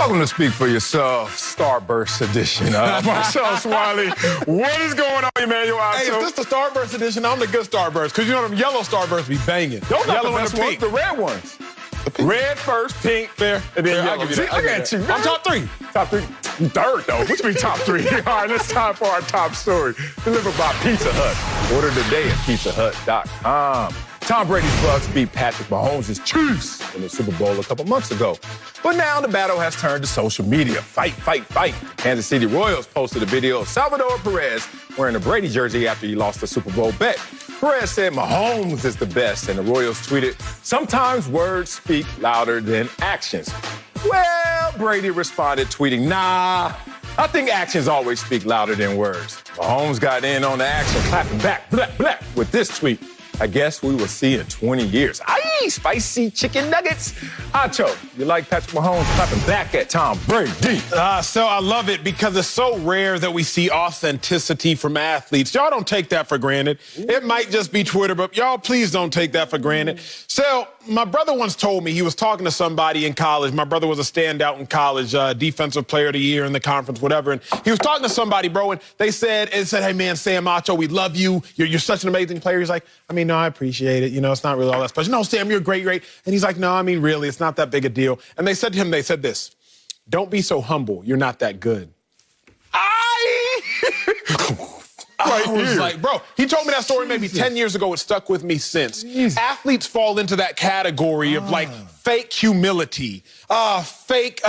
Welcome to Speak for Yourself, Starburst Edition. Myself, Smiley. What is going on, Emmanuel? Hey, is this the Starburst Edition? I'm the good Starburst, because you know them yellow Starbursts be banging. Those are Yellow the and best the ones, pink. the red ones. The pink. Red first, pink, Fair. and then Fair, yellow. I'll give you See, that. I'll look give at you you. that. I'm top three. Top three. You third, though. What you mean top three? All right, it's time for our top story. Delivered by Pizza Hut. Order today at pizzahut.com. Tom Brady's Bucks beat Patrick Mahomes' Chiefs in the Super Bowl a couple months ago. But now the battle has turned to social media. Fight, fight, fight. Kansas City Royals posted a video of Salvador Perez wearing a Brady jersey after he lost the Super Bowl bet. Perez said Mahomes is the best, and the Royals tweeted, "Sometimes words speak louder than actions." Well, Brady responded, tweeting, "Nah, I think actions always speak louder than words." Mahomes got in on the action, clapping back, blah, blah, with this tweet. "I guess we will see in 20 years. Aye, spicy chicken nuggets." Acho, you like Patrick Mahomes clapping back at Tom Brady? So I love it because it's so rare that we see authenticity from athletes. Y'all don't take that for granted. It might just be Twitter, but y'all please don't take that for granted. So my brother once told me, he was talking to somebody in college. My brother was a standout in college, defensive player of the year in the conference, whatever. And he was talking to somebody, bro, and they said, "Hey, man, Sam Acho, we love you. You're such an amazing player." He's like, "I mean, no, I appreciate it. You know, it's not really all that special." "No, Sam, you're great, great." And he's like, "No, I mean, really, it's not that big a deal." And they said to him, they said this, "Don't be so humble. You're not that good." I was like, bro, he told me that story maybe 10 years ago. It stuck with me since. Athletes fall into that category of like fake humility, fake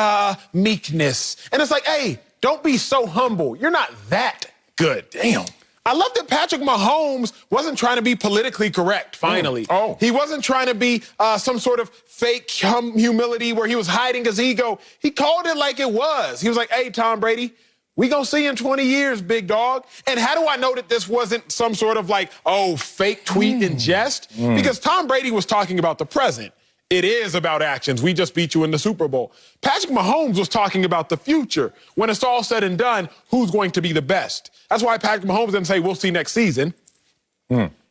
meekness. And it's like, hey, don't be so humble. You're not that good. Damn. I love that Patrick Mahomes wasn't trying to be politically correct, finally. He wasn't trying to be some sort of fake humility where he was hiding his ego. He called it like it was. He was like, "Hey, Tom Brady, we gonna see you in 20 years, big dog." And how do I know that this wasn't some sort of like, fake tweet in jest? Because Tom Brady was talking about the present. It is about actions. We just beat you in the Super Bowl. Patrick Mahomes was talking about the future. When it's all said and done, who's going to be the best? That's why Patrick Mahomes didn't say, "We'll see next season."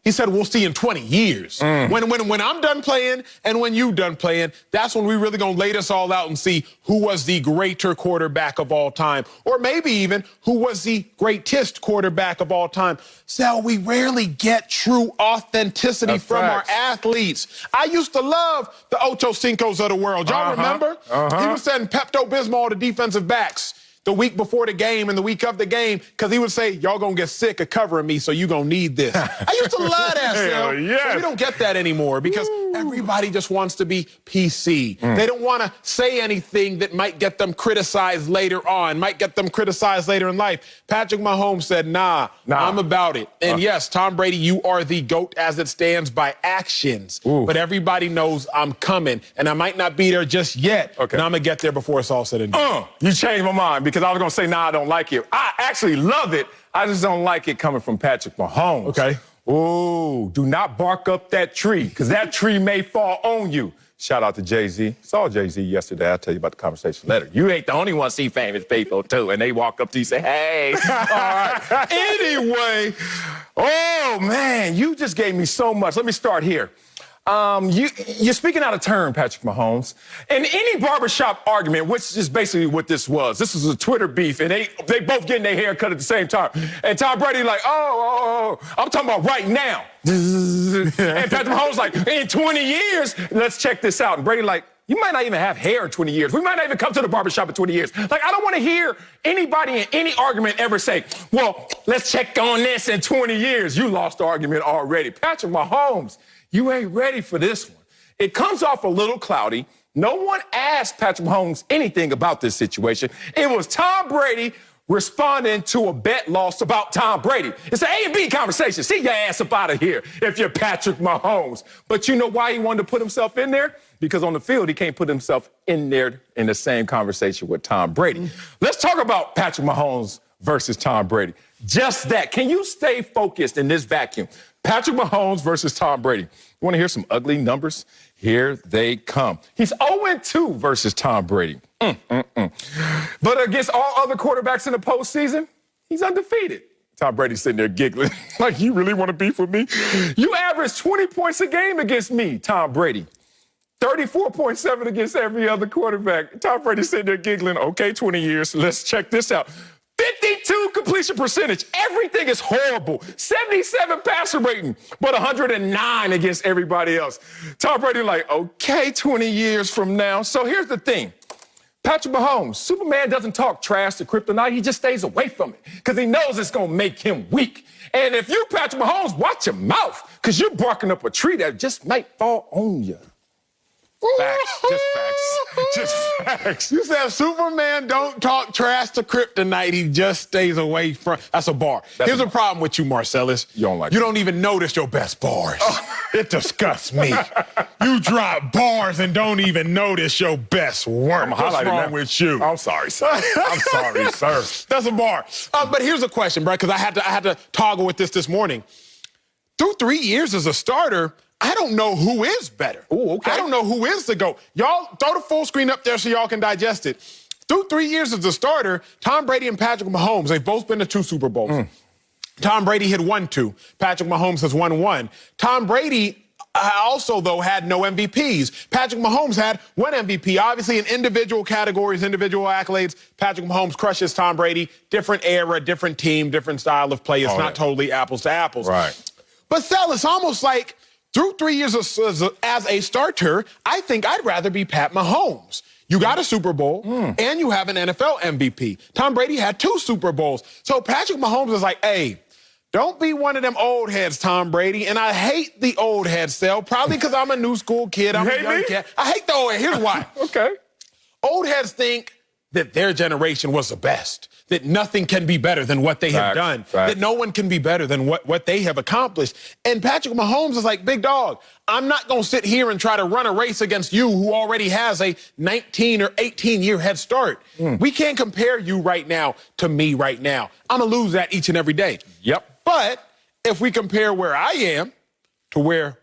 He said, "We'll see in 20 years. When I'm done playing and when you done playing, that's when we really gonna lay this all out and see who was the greater quarterback of all time, or maybe even who was the greatest quarterback of all time." So we rarely get true authenticity from our athletes. I used to love the Ocho Cincos of the world. Y'all remember? He was sending Pepto-Bismol to defensive backs the week before the game and the week of the game, because he would say, "Y'all gonna get sick of covering me, so you gonna need this." I used to love that, Sal. But we don't get that anymore because everybody just wants to be PC. They don't want to say anything that might get them criticized later on, might get them criticized later in life. Patrick Mahomes said, nah, I'm about it. And yes, Tom Brady, you are the GOAT as it stands by actions. But everybody knows I'm coming, and I might not be there just yet, but I'm gonna get there before it's all said and done. You changed my mind, because I was going to say, nah, I don't like it. I actually love it. I just don't like it coming from Patrick Mahomes. Okay. Ooh, do not bark up that tree, because that tree may fall on you. Shout out to Jay-Z. Saw Jay-Z yesterday. I'll tell you about the conversation later. You ain't the only one see famous people, too, and they walk up to you and say, "Hey." All right. Anyway, man, you just gave me so much. Let me start here. You're speaking out of turn, Patrick Mahomes. In any barbershop argument, which is basically what this was. This was a Twitter beef, and they both getting their hair cut at the same time. And Tom Brady like, I'm talking about right now. And Patrick Mahomes like, in 20 years, let's check this out. And Brady like, you might not even have hair in 20 years. We might not even come to the barbershop in 20 years. Like, I don't want to hear anybody in any argument ever say, "Well, let's check on this in 20 years. You lost the argument already. Patrick Mahomes, you ain't ready for this one. It comes off a little cloudy. No one asked Patrick Mahomes anything about this situation. It was Tom Brady responding to a bet lost about Tom Brady. It's an A and B conversation. See your ass up out of here if you're Patrick Mahomes. But you know why he wanted to put himself in there? Because on the field, he can't put himself in there in the same conversation with Tom Brady. Let's talk about Patrick Mahomes versus Tom Brady. Just that. Can you stay focused in this vacuum? Patrick Mahomes versus Tom Brady. You want to hear some ugly numbers? Here they come. He's 0-2 versus Tom Brady. But against all other quarterbacks in the postseason, he's undefeated. Tom Brady's sitting there giggling. Like, you really want to beef with me? You average 20 points a game against me, Tom Brady. 34.7 against every other quarterback. Tom Brady sitting there giggling, okay, 20 years, let's check this out. 52 completion percentage. Everything is horrible. 77 passer rating, but 109 against everybody else. Tom Brady like, okay, 20 years from now. So here's the thing. Patrick Mahomes, Superman doesn't talk trash to kryptonite. He just stays away from it because he knows it's going to make him weak. And if you Patrick Mahomes, watch your mouth because you're barking up a tree that just might fall on you. Facts, just facts, just facts. You said Superman don't talk trash to kryptonite. He just stays away from. That's a bar. Here's a problem with you, Marcellus. You don't like You it. don't even notice your best bars. It disgusts me. You drop bars and don't even notice your best work. What's wrong with you? I'm sorry, sir. I'm sorry, sir. That's a bar. But here's a question, bro, because I had to toggle with this morning. Through 3 years as a starter, I don't know who is better. Ooh, okay. I don't know who is the GOAT. Y'all throw the full screen up there so y'all can digest it. Through 3 years as a starter, Tom Brady and Patrick Mahomes, they've both been to 2 Super Bowls. Tom Brady had won 2. Patrick Mahomes has won 1. Tom Brady also, though, had no MVPs. Patrick Mahomes had 1 MVP. Obviously, in individual categories, individual accolades, Patrick Mahomes crushes Tom Brady. Different era, different team, different style of play. It's not totally apples to apples. Right. But, Sal, it's almost like through 3 years as a starter, I think I'd rather be Pat Mahomes. You got a Super Bowl, and you have an NFL MVP. Tom Brady had 2 Super Bowls. So Patrick Mahomes is like, hey, don't be one of them old heads, Tom Brady. And I hate the old head sell, probably because I'm a new school kid. I'm a young kid. I hate the old head. Here's why. Okay. Old heads think that their generation was the best, that nothing can be better than what they have done, that no one can be better than what they have accomplished. And Patrick Mahomes is like, big dog, I'm not going to sit here and try to run a race against you who already has a 19 or 18-year head start. We can't compare you right now to me right now. I'm going to lose that each and every day. Yep. But if we compare where I am to where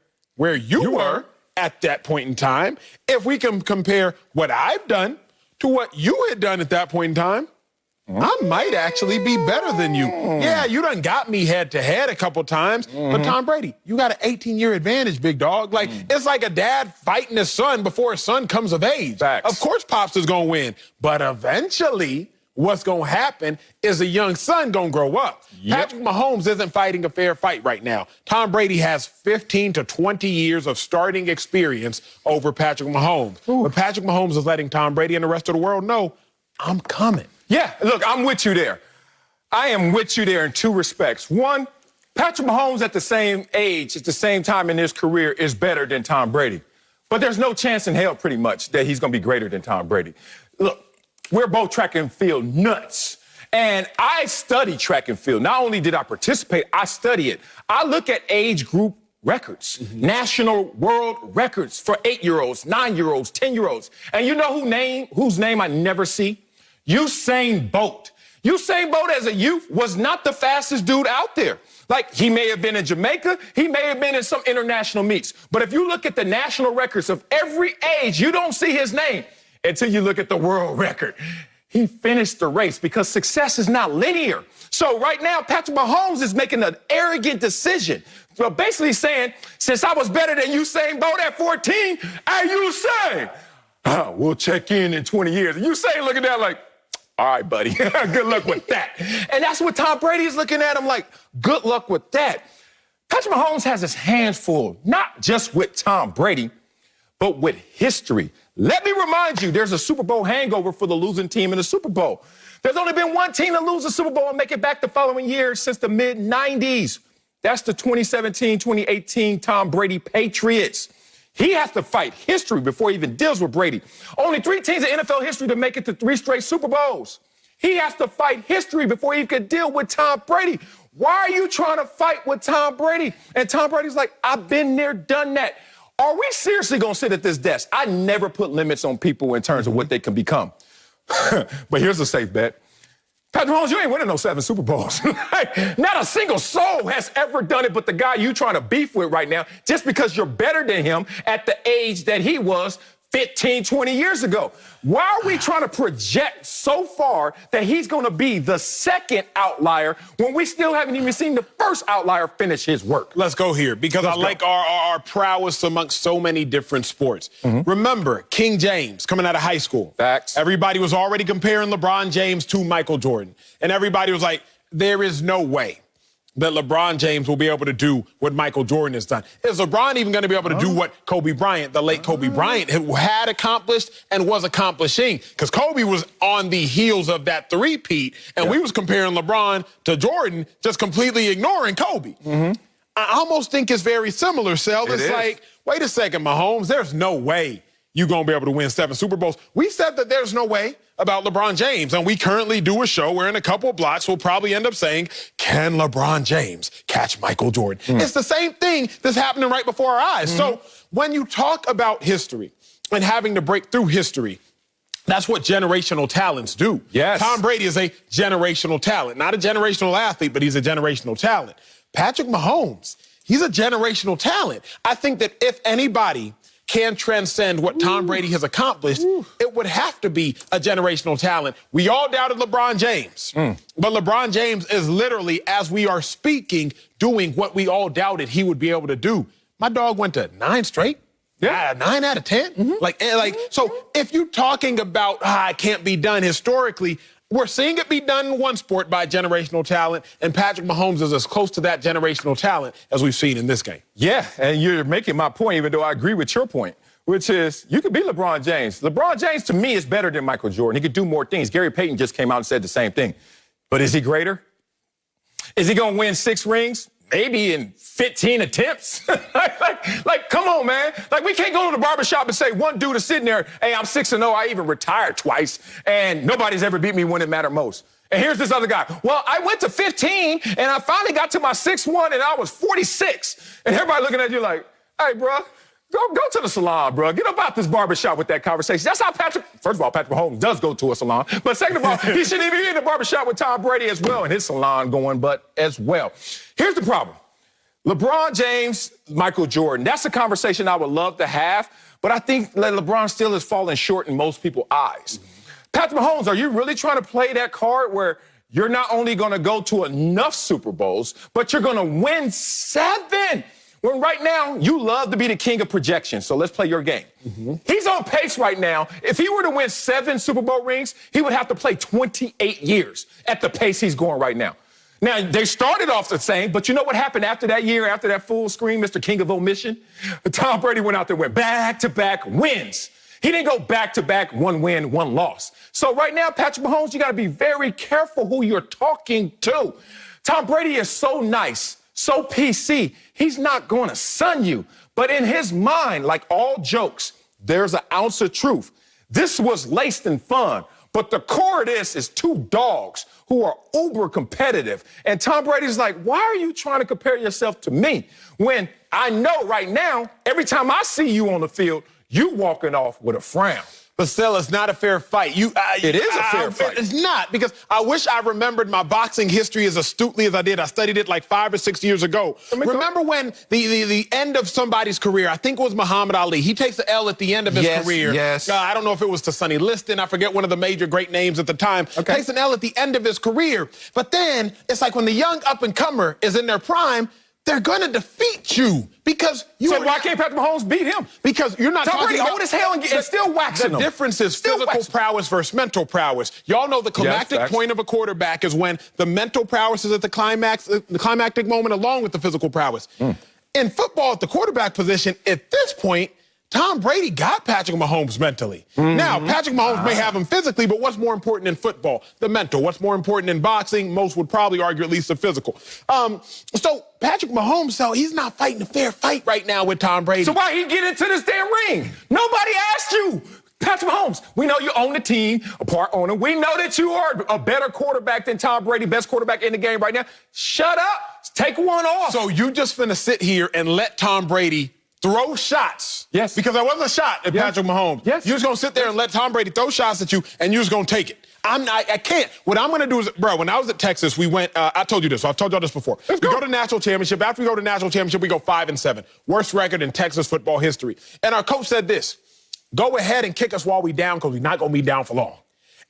you were at that point in time, if we can compare what I've done to what you had done at that point in time, I might actually be better than you. Yeah, you done got me head-to-head a couple times, but Tom Brady, you got an 18-year advantage, big dog. Like, it's like a dad fighting his son before his son comes of age. Facts. Of course Pops is going to win, but eventually what's going to happen is a young son going to grow up. Patrick Mahomes isn't fighting a fair fight right now. Tom Brady has 15 to 20 years of starting experience over Patrick Mahomes. But Patrick Mahomes is letting Tom Brady and the rest of the world know, I'm coming. Yeah, look, I'm with you there. I am with you there in 2 respects. One, Patrick Mahomes at the same age, at the same time in his career, is better than Tom Brady. But there's no chance in hell, pretty much, that he's going to be greater than Tom Brady. Look, we're both track and field nuts. And I study track and field. Not only did I participate, I study it. I look at age group records, national world records for 8-year-olds, 9-year-olds, 10-year-olds. And you know whose name I never see? Usain Bolt. Usain Bolt as a youth was not the fastest dude out there. Like, he may have been in Jamaica, he may have been in some international meets. But if you look at the national records of every age, you don't see his name until you look at the world record. He finished the race because success is not linear. So right now, Patrick Mahomes is making an arrogant decision. Well, basically saying, since I was better than Usain Bolt at 14, hey, Usain, we'll check in 20 years. And Usain looking at like, all right, buddy, good luck with that. And that's what Tom Brady is looking at him like, good luck with that. Patrick Mahomes has his hands full, not just with Tom Brady, but with history. Let me remind you, there's a Super Bowl hangover for the losing team in the Super Bowl. There's only been one team to lose a Super Bowl and make it back the following year since the mid-90s. That's the 2017-2018 Tom Brady Patriots. He has to fight history before he even deals with Brady. Only 3 teams in NFL history to make it to 3 straight Super Bowls. He has to fight history before he can deal with Tom Brady. Why are you trying to fight with Tom Brady? And Tom Brady's like, I've been there, done that. Are we seriously going to sit at this desk? I never put limits on people in terms of what they can become. But here's a safe bet. Patrick Mahomes, you ain't winning no 7 Super Bowls. Not a single soul has ever done it but the guy you trying to beef with right now, just because you're better than him at the age that he was 15, 20 years ago. Why are we trying to project so far that he's going to be the second outlier when we still haven't even seen the first outlier finish his work? Let's go here because I like our prowess amongst so many different sports. Remember, King James coming out of high school. Facts. Everybody was already comparing LeBron James to Michael Jordan. And everybody was like, there is no way that LeBron James will be able to do what Michael Jordan has done. Is LeBron even going to be able to do what Kobe Bryant, the late Kobe Bryant, had accomplished and was accomplishing? Because Kobe was on the heels of that three-peat, and we was comparing LeBron to Jordan, just completely ignoring Kobe. I almost think it's very similar, Sel. It's like, wait a second, Mahomes, there's no way you're going to be able to win 7 Super Bowls. We said that there's no way about LeBron James, and we currently do a show where in a couple of blocks we'll probably end up saying, can LeBron James catch Michael Jordan? It's the same thing that's happening right before our eyes. So when you talk about history and having to break through history, that's what generational talents do. Yes. Tom Brady is a generational talent, not a generational athlete, but he's a generational talent. Patrick Mahomes, he's a generational talent. I think that if anybody can transcend what Tom Brady has accomplished, it would have to be a generational talent. We all doubted LeBron James, but LeBron James is literally, as we are speaking, doing what we all doubted he would be able to do. My dog went to 9 straight. 9 out of 10. So if you're talking about it can't be done historically, we're seeing it be done in one sport by generational talent, and Patrick Mahomes is as close to that generational talent as we've seen in this game. Yeah, and you're making my point, even though I agree with your point, which is you could be LeBron James. LeBron James, to me, is better than Michael Jordan. He could do more things. Gary Payton just came out and said the same thing. But is he greater? Is he going to win 6 rings? Maybe in 15 attempts. like, come on, man. Like, we can't go to the barbershop and say one dude is sitting there, hey, I'm 6-0. I even retired twice, and nobody's ever beat me when it mattered most. And here's this other guy. Well, I went to 15, and I finally got to my 6th one, and I was 46. And everybody looking at you like, hey, bro, go to the salon, bro. Get up out this barbershop with that conversation. That's how first of all, Patrick Mahomes does go to a salon. But second of all, he shouldn't even be in the barbershop with Tom Brady as well, and his salon going, but as well. Here's the problem. LeBron James, Michael Jordan, that's a conversation I would love to have, but I think that LeBron still is falling short in most people's eyes. Patrick Mahomes, are you really trying to play that card where you're not only going to go to enough Super Bowls, but you're going to win 7? When right now, you love to be the king of projection, so let's play your game. He's on pace right now. If he were to win 7 Super Bowl rings, he would have to play 28 years at the pace he's going right now. Now, they started off the same, but you know what happened after that year, after that full screen, Mr. King of Omission? Tom Brady went out there and went back-to-back wins. He didn't go back-to-back 1 win, 1 loss. So right now, Patrick Mahomes, you got to be very careful who you're talking to. Tom Brady is so nice, so PC, he's not going to sun you. But in his mind, like all jokes, there's an ounce of truth. This was laced in fun, but the core of this is 2 dogs who are uber competitive. And Tom Brady's like, why are you trying to compare yourself to me when I know right now, every time I see you on the field, you walking off with a frown? But still, it's not a fair fight. It is a fair fight. It's not, because I wish I remembered my boxing history as astutely as I did. I studied it like 5 or 6 years ago. Remember when the end of somebody's career, I think it was Muhammad Ali, he takes the L at the end of his career. Yes. I don't know if it was to Sonny Liston. I forget one of the major great names at the time. Takes an L at the end of his career. But then it's like when the young up-and-comer is in their prime, they're going to defeat you because you. So why can't Patrick Mahomes beat him? Because you're not Tom talking Brady about old as hell and still waxing the him. difference is physical prowess versus mental prowess. Y'all know the climactic point of a quarterback is when the mental prowess is at the climactic moment along with the physical prowess. In football, at the quarterback position, at this point, Tom Brady got Patrick Mahomes mentally. Now, Patrick Mahomes may have him physically, but what's more important in football? The mental. What's more important in boxing? Most would probably argue at least the physical. So Patrick Mahomes, so he's not fighting a fair fight right now with Tom Brady. So why he get into this damn ring? Nobody asked you. Patrick Mahomes, we know you own the team, a part owner. We know that you are a better quarterback than Tom Brady, best quarterback in the game right now. Shut up. Take one off. So you just finna sit here and let Tom Brady throw shots. Yes. Because there wasn't a shot at Patrick Mahomes. Yes. You're just going to sit there and let Tom Brady throw shots at you, and you're just going to take it. I can't. What I'm going to do is, bro, when I was at Texas, we went, I told you this, so I've told y'all this before. We go to national championship. After we go to national championship, we go 5-7. Worst record in Texas football history. And our coach said this, go ahead and kick us while we down because we're not going to be down for long.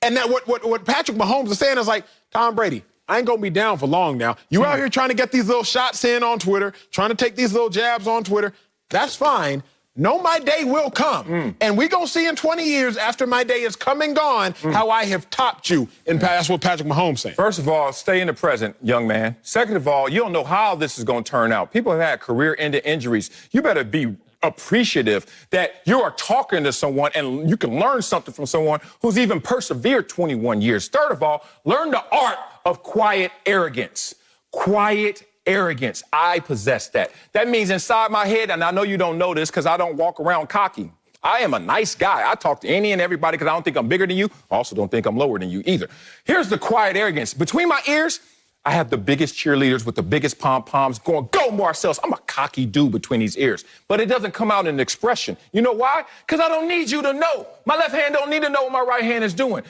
And that what Patrick Mahomes is saying is like, Tom Brady, I ain't going to be down for long now. You out here trying to get these little shots in on Twitter, trying to take these little jabs on Twitter. That's fine. No, my day will come. And we going to see in 20 years after my day is come and gone how I have topped you. And that's what Patrick Mahomes saying. First of all, stay in the present, young man. Second of all, you don't know how this is going to turn out. People have had career-ending injuries. You better be appreciative that you are talking to someone and you can learn something from someone who's even persevered 21 years. Third of all, learn the art of quiet arrogance. Quiet arrogance. I possess that. That means inside my head, and I know you don't know this because I don't walk around cocky. I am a nice guy. I talk to any and everybody because I don't think I'm bigger than you. I also don't think I'm lower than you either. Here's the quiet arrogance. Between my ears, I have the biggest cheerleaders with the biggest pom-poms going, go Marcells. I'm a cocky dude between these ears. But it doesn't come out in expression. You know why? Because I don't need you to know. My left hand don't need to know what my right hand is doing.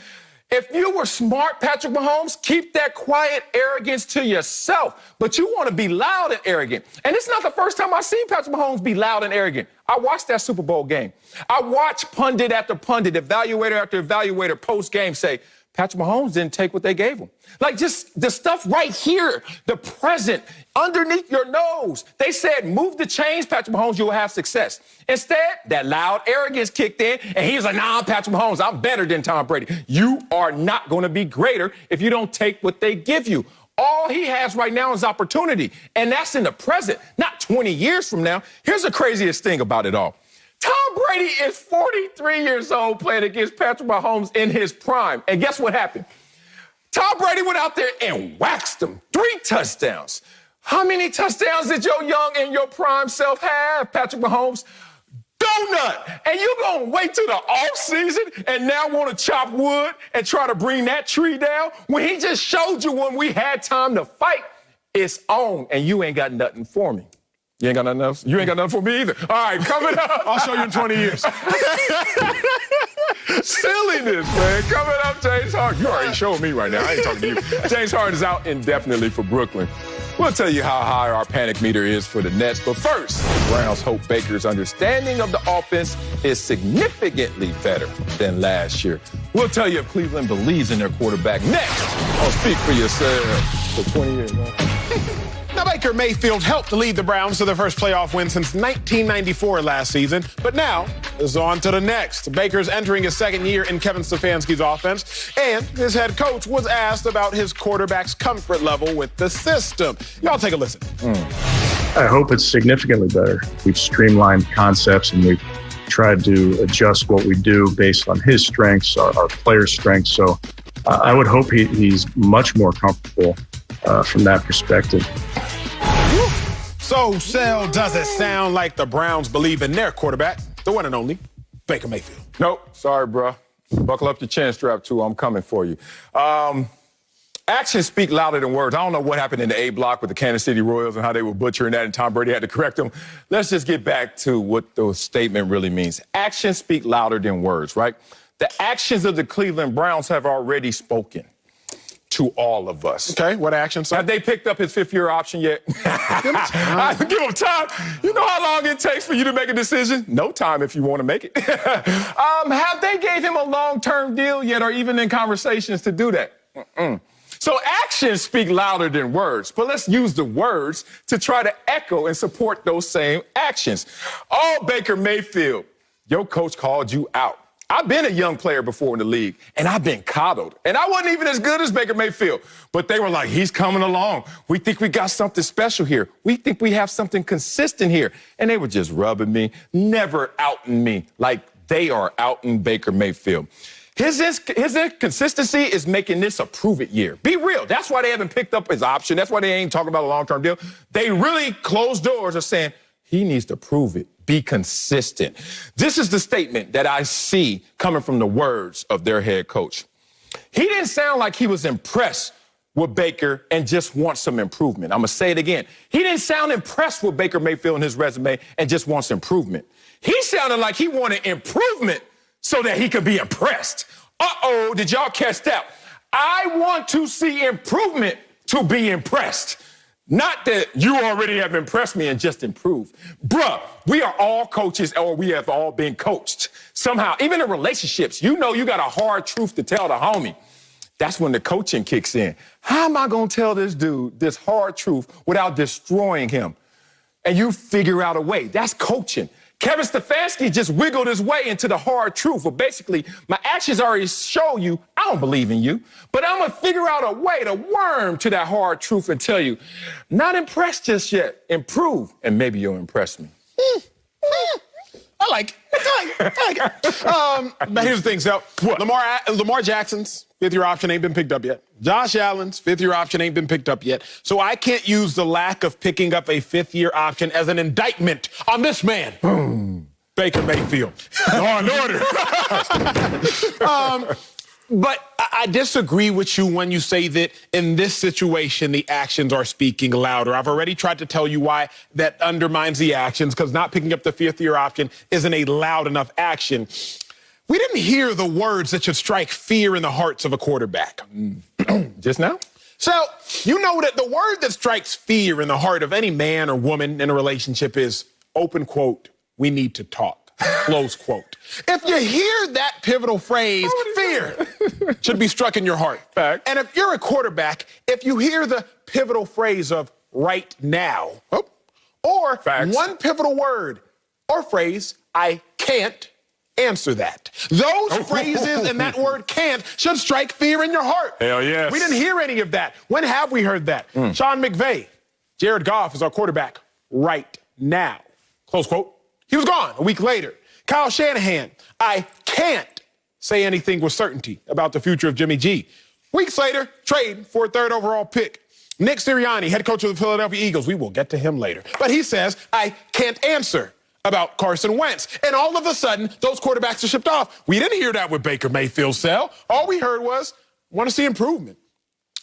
If you were smart, Patrick Mahomes, keep that quiet arrogance to yourself. But you want to be loud and arrogant. And it's not the first time I've seen Patrick Mahomes be loud and arrogant. I watched that Super Bowl game. I watched pundit after pundit, evaluator after evaluator post-game say, Patrick Mahomes didn't take what they gave him. Like just the stuff right here, the present, underneath your nose. They said, move the chains, Patrick Mahomes, you'll have success. Instead, that loud arrogance kicked in, and he was like, nah, I'm Patrick Mahomes. I'm better than Tom Brady. You are not going to be greater if you don't take what they give you. All he has right now is opportunity, and that's in the present, not 20 years from now. Here's the craziest thing about it all. Tom Brady is 43 years old playing against Patrick Mahomes in his prime. And guess what happened? Tom Brady went out there and waxed him. 3 touchdowns. How many touchdowns did your young and your prime self have, Patrick Mahomes? Donut. And you're going to wait till the offseason and now want to chop wood and try to bring that tree down when he just showed you when we had time to fight. It's on, and you ain't got nothing for me. You ain't got nothing else? You ain't got nothing for me either. All right, coming up. I'll show you in 20 years. Silliness, man. Coming up, James Harden. You already showed me right now. I ain't talking to you. James Harden is out indefinitely for Brooklyn. We'll tell you how high our panic meter is for the Nets. But first, the Browns hope Baker's understanding of the offense is significantly better than last year. We'll tell you if Cleveland believes in their quarterback next. I'll speak for yourself for 20 years, man. Now, Baker Mayfield helped lead the Browns to their first playoff win since 1994 last season. But now, it's on to the next. Baker's entering his second year in Kevin Stefanski's offense, and his head coach was asked about his quarterback's comfort level with the system. Y'all take a listen. I hope it's significantly better. We've streamlined concepts, and we've tried to adjust what we do based on his strengths, our players' strengths. So I would hope he's much more comfortable from that perspective. So, Sel, does it sound like the Browns believe in their quarterback, the one and only Baker Mayfield? Nope. Sorry, bro. Buckle up your chin strap, too. I'm coming for you. Actions speak louder than words. I don't know what happened in the A block with the Kansas City Royals and how they were butchering that and Tom Brady had to correct them. Let's just get back to what the statement really means. Actions speak louder than words, right? The actions of the Cleveland Browns have already spoken to all of us. Okay, what actions? Have they picked up his 5th-year option yet? Give him time. You know how long it takes for you to make a decision? No time if you want to make it. Have they gave him a long-term deal yet or even in conversations to do that? So actions speak louder than words, but let's use the words to try to echo and support those same actions. Oh, Baker Mayfield, your coach called you out. I've been a young player before in the league, and I've been coddled. And I wasn't even as good as Baker Mayfield. But they were like, he's coming along. We think we got something special here. We think we have something consistent here. And they were just rubbing me, never outing me like they are outing Baker Mayfield. His inconsistency is making this a prove-it year. Be real. That's why they haven't picked up his option. That's why they ain't talking about a long-term deal. They really closed doors of saying, he needs to prove it. Be consistent. This is the statement that I see coming from the words of their head coach. He didn't sound like he was impressed with Baker and just wants some improvement. I'm going to say it again. He didn't sound impressed with Baker Mayfield and his resume and just wants improvement. He sounded like he wanted improvement so that he could be impressed. Uh-oh, did y'all catch that? I want to see improvement to be impressed. Not that you already have impressed me and just improved. Bruh, we are all coaches, or we have all been coached. Somehow, even in relationships, you know you got a hard truth to tell the homie. That's when the coaching kicks in. How am I going to tell this dude this hard truth without destroying him? And you figure out a way. That's coaching. Kevin Stefanski just wiggled his way into the hard truth. Well, basically, my actions already show you I don't believe in you, but I'm going to figure out a way to worm to that hard truth and tell you, not impressed just yet, improve, and maybe you'll impress me. I like it. But here's the thing, so Lamar Jackson's fifth-year option ain't been picked up yet. Josh Allen's fifth-year option ain't been picked up yet. So I can't use the lack of picking up a fifth-year option as an indictment on this man, Baker Mayfield. Law and order. But I disagree with you when you say that in this situation, the actions are speaking louder. I've already tried to tell you why that undermines the actions, because not picking up the fifth-year option isn't a loud enough action. We didn't hear the words that should strike fear in the hearts of a quarterback. Just now? So, you know that the word that strikes fear in the heart of any man or woman in a relationship is, open quote, we need to talk. Close quote. If you hear that pivotal phrase, fear should be struck in your heart. Fact. And if you're a quarterback, if you hear the pivotal phrase of right now, or Facts. one pivotal word or phrase, I can't answer that. Those phrases and that word can't should strike fear in your heart. Hell yes. We didn't hear any of that. When have we heard that? Sean McVay, Jared Goff is our quarterback right now. Close quote. He was gone a week later. Kyle Shanahan, I can't say anything with certainty about the future of Jimmy G. Weeks later, trade for a third overall pick. Nick Sirianni, head coach of the Philadelphia Eagles, we will get to him later. But he says, I can't answer about Carson Wentz. And all of a sudden, those quarterbacks are shipped off. We didn't hear that with Baker Mayfield, Sal. All we heard was, want to see improvement.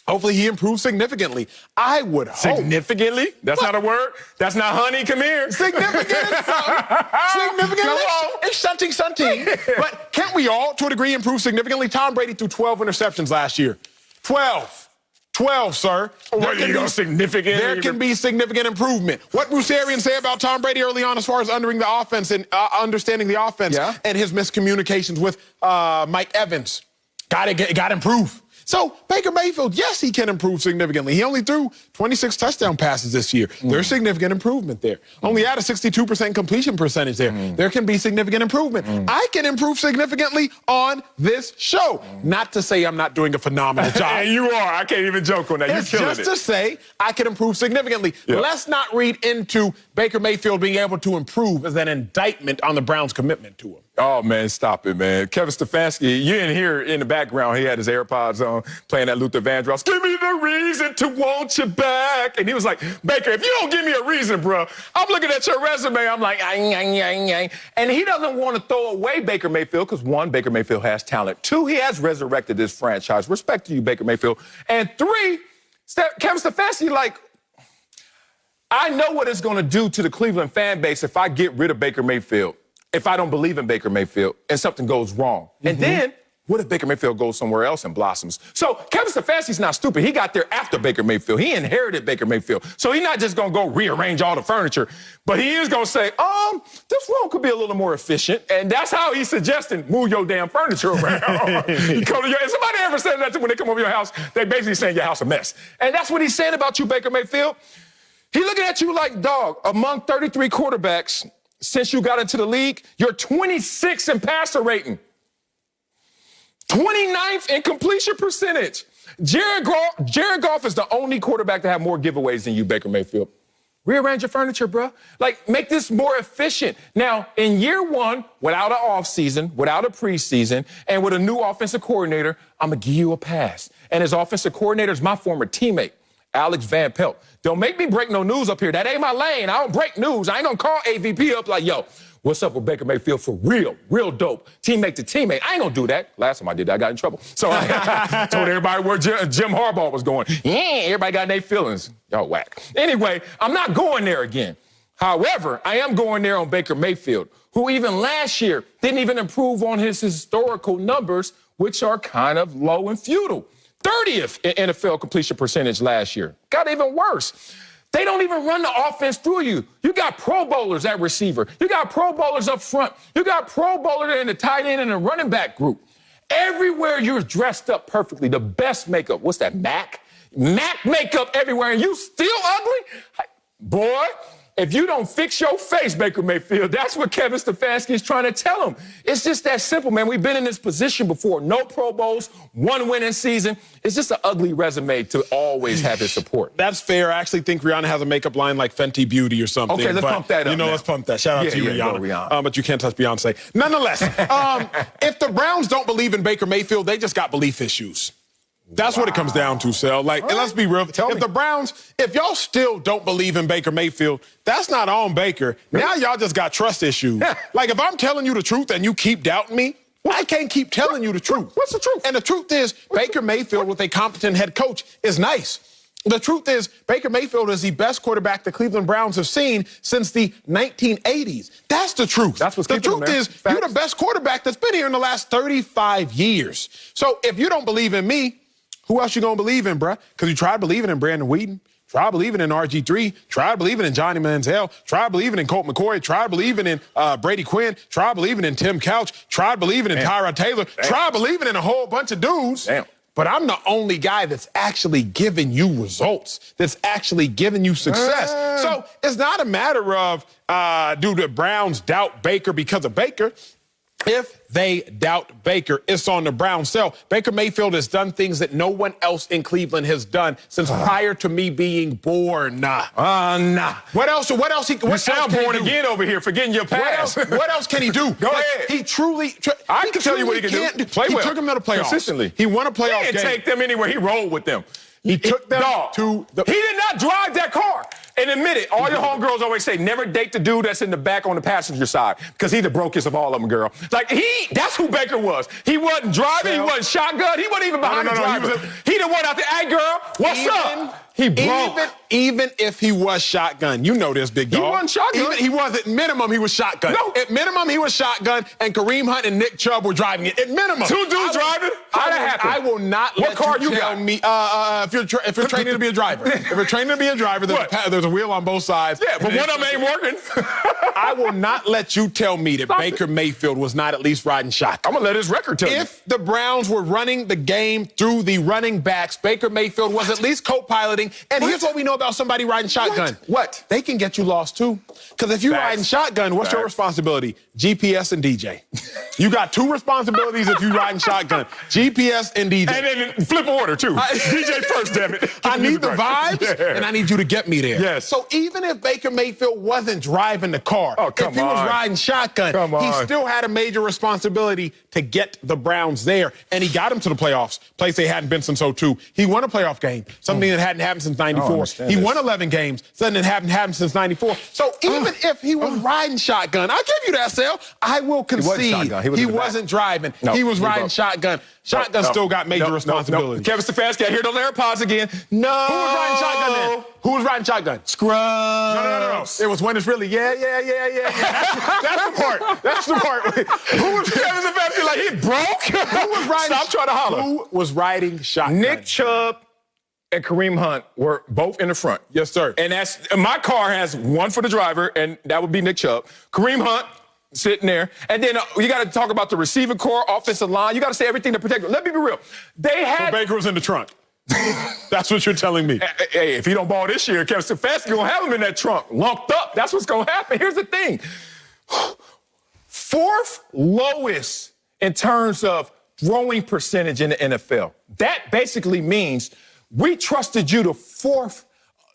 Hopefully he improves significantly. I would hope. Significantly? That's not a word? That's not honey, come here. Significant is something. Significant is something. But can't we all, to a degree, improve significantly? Tom Brady threw 12 interceptions last year. 12. 12, sir. There can be significant improvement. What Bruce Arians say about Tom Brady early on as far as understanding the offense and his miscommunications with Mike Evans. Got to improve. So Baker Mayfield, yes, he can improve significantly. He only threw 26 touchdown passes this year. There's significant improvement there. Only had a 62% completion percentage there. There can be significant improvement. I can improve significantly on this show. Not to say I'm not doing a phenomenal job. And you are. I can't even joke on that. It's You're killing just to say I can improve significantly. Yeah. Let's not read into Baker Mayfield being able to improve as an indictment on the Browns' commitment to him. Oh, man, stop it, man. Kevin Stefanski, you didn't hear in the background, he had his AirPods on, playing that Luther Vandross. Give me the reason to want you back. And he was like, Baker, if you don't give me a reason, bro, I'm looking at your resume. I'm like, and he doesn't want to throw away Baker Mayfield because, one, Baker Mayfield has talent. Two, he has resurrected this franchise. Respect to you, Baker Mayfield. And three, Kevin Stefanski, like, I know what it's going to do to the Cleveland fan base if I get rid of Baker Mayfield. If I don't believe in Baker Mayfield and something goes wrong. And then, what if Baker Mayfield goes somewhere else and blossoms? So Kevin Stefanski's not stupid. He got there after Baker Mayfield. He inherited Baker Mayfield. So he's not just going to go rearrange all the furniture, but he is going to say, this room could be a little more efficient. And that's how he's suggesting move your damn furniture around. If somebody ever said that when they come over your house, they basically saying your house a mess. And that's what he's saying about you, Baker Mayfield. He's looking at you like, dog, among 33 quarterbacks, since you got into the league, you're 26 in passer rating, 29th in completion percentage. Jared Goff is the only quarterback to have more giveaways than you, Baker Mayfield. Rearrange your furniture, bro. Like, make this more efficient. Now, in year one, without an offseason, without a preseason, and with a new offensive coordinator, I'm going to give you a pass. And his offensive coordinator is my former teammate, Alex Van Pelt. Don't make me break no news up here. That ain't my lane. I don't break news. I ain't gonna call AVP up like, yo, what's up with Baker Mayfield for real? Real dope. Teammate to teammate. I ain't gonna do that. Last time I did that, I got in trouble. So I told everybody where Jim Harbaugh was going. Yeah, everybody got their feelings. Y'all whack. Anyway, I'm not going there again. However, I am going there on Baker Mayfield, who even last year didn't even improve on his historical numbers, which are kind of low and futile. 30th in NFL completion percentage last year. Got even worse. They don't even run the offense through you. You got Pro Bowlers at receiver. You got Pro Bowlers up front. You got Pro Bowlers in the tight end and the running back group. Everywhere you're dressed up perfectly, the best makeup. What's that, MAC? MAC makeup everywhere, and you still ugly? Boy, if you don't fix your face, Baker Mayfield, that's what Kevin Stefanski is trying to tell him. It's just that simple, man. We've been in this position before. No Pro Bowls, one winning season. It's just an ugly resume to always have his support. That's fair. I actually think Rihanna has a makeup line like Fenty Beauty or something. Okay, let's pump that up. Let's pump that. Shout out to you, Rihanna. But you can't touch Beyonce. Nonetheless, if the Browns don't believe in Baker Mayfield, they just got belief issues. That's what it comes down to, Sel. Like, and let's be real. The Browns, if y'all still don't believe in Baker Mayfield, that's not on Baker. Now y'all just got trust issues. Like, if I'm telling you the truth and you keep doubting me, I can't keep telling you the truth. What's the truth? And the truth is, Baker Mayfield with a competent head coach is nice. The truth is, Baker Mayfield is the best quarterback the Cleveland Browns have seen since the 1980s. That's the truth. That's what's the truth is, you're the best quarterback that's been here in the last 35 years. So if you don't believe in me, who else you gonna believe in, bruh? Because you tried believing in Brandon Whedon, tried believing in RG3, tried believing in Johnny Manziel, tried believing in Colt McCoy, tried believing in Brady Quinn, tried believing in Tim Couch, tried believing in Tyrod Taylor, tried believing in a whole bunch of dudes. But I'm the only guy that's actually giving you results, that's actually giving you success. So it's not a matter of do the Browns doubt Baker because of Baker. If they doubt Baker, it's on the Browns. So Baker Mayfield has done things that no one else in Cleveland has done since prior to me being born. Nah. What else? You sound born again over here, forgetting your past. What else can he do? Go ahead. He truly. I can tell you what he can do. Play well. He took them to the playoffs. Consistently. He won a playoff game. He didn't take them anywhere. He rolled with them. He took them to the. He did not drive that car. And admit it, all your homegirls always say, never date the dude that's in the back on the passenger side, because he's the brokest of all of them, girl. Like, that's who Baker was. He wasn't driving, he wasn't shotgun, he wasn't even behind the driver. He the one out there, hey, girl, what's up? He broke. Even if he was shotgun, you know this, big dog. He wasn't shotgun. He was at minimum, he was shotgun. No. At minimum, he was shotgun, and Kareem Hunt and Nick Chubb were driving it. At minimum. Two dudes driving? How'd that happen? I will not let you tell me, if you're training to be a driver. If you're training to be a driver, there's a wheel on both sides. Yeah, but one of them ain't working. I will not let you tell me that Baker Mayfield was not at least riding shotgun. I'm going to let his record tell you. If the Browns were running the game through the running backs, Baker Mayfield was at least co-piloting. And here's what we know about somebody riding shotgun. What? They can get you lost, too. Because if you're riding shotgun, what's your responsibility? GPS and DJ. You got two responsibilities if you're riding shotgun. GPS and DJ. And then flip order, too. DJ first, damn it. I need the vibes, and I need you to get me there. Yes. So even if Baker Mayfield wasn't driving the car, if he was riding shotgun, he still had a major responsibility to get the Browns there. And he got them to the playoffs, place they hadn't been since 2002. He won a playoff game, something that hadn't happened since 94. He won 11 games, something that hadn't happened since 94. So even if he was riding shotgun, I'll give you that, Sal. I will concede he wasn't driving. No, he was riding shotgun. Shotgun still got major responsibility. Kevin Stefanski, I hear those AirPods again. No. Who was riding shotgun then? Who was riding shotgun? Scrubs. No. It was when it's really, yeah. That's the part. That's the part. Who was Kevin Stefanski like he broke? Who was riding? Stop trying to holler. Who was riding shotgun? Nick Chubb and Kareem Hunt were both in the front. Yes, sir. And my car has one for the driver, and that would be Nick Chubb. Kareem Hunt sitting there. And then you got to talk about the receiving core, offensive line. You got to say everything to protect them. Let me be real. So Baker was in the trunk. That's what you're telling me. Hey, if he don't ball this year, Kevin Stefanski going to have him in that trunk, lumped up. That's what's going to happen. Here's the thing. Fourth lowest in terms of throwing percentage in the NFL. That basically means we trusted you the fourth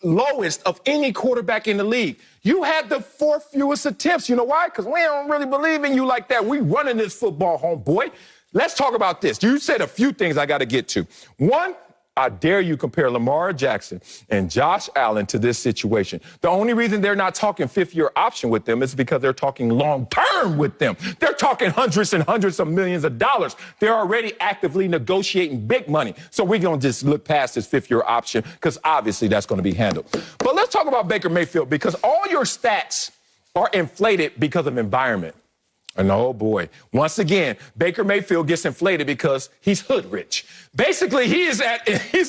lowest of any quarterback in the league. You had the fourth fewest attempts. You know why? Because we don't really believe in you like that. We running this football, homeboy. Let's talk about this. You said a few things I got to get to. One, I dare you compare Lamar Jackson and Josh Allen to this situation. The only reason they're not talking fifth-year option with them is because they're talking long-term with them. They're talking hundreds and hundreds of millions of dollars. They're already actively negotiating big money. So we're going to just look past this fifth-year option because obviously that's going to be handled. But let's talk about Baker Mayfield because all your stats are inflated because of environment. And oh boy, once again, Baker Mayfield gets inflated because he's hood rich. Basically, he's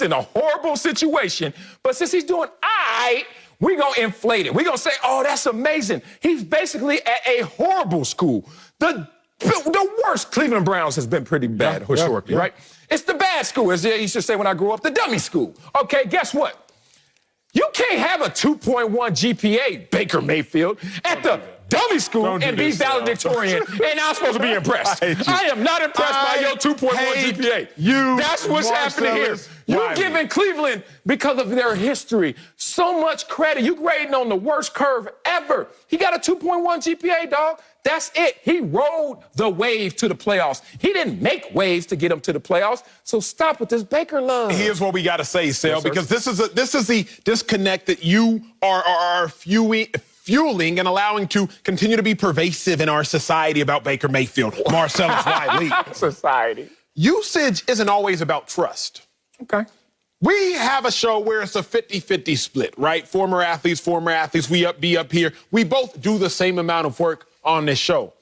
in a horrible situation, but since he's doing all right, We're going to inflate it. We're going to say, oh, that's amazing. He's basically at a horrible school. The worst Cleveland Browns has been pretty bad historically, right? It's the bad school, as they used to say when I grew up, the dummy school. Okay, guess what? You can't have a 2.1 GPA, Baker Mayfield, at the dummy school and be valedictorian, and I'm supposed to be impressed. I am not impressed by your 2.1 GPA. That's what's happening here. You're giving Cleveland, because of their history, so much credit. You grading on the worst curve ever. He got a 2.1 GPA, dog. That's it. He rode the wave to the playoffs. He didn't make waves to get him to the playoffs. So stop with this Baker love. Here's what we got to say, Sal, because this is the disconnect that you are fueling and allowing to continue to be pervasive in our society about Baker Mayfield. Marcellus Wiley. Society. Usage isn't always about trust. Okay. We have a show where it's a 50-50 split, right? Former athletes, we be up here. We both do the same amount of work on this show.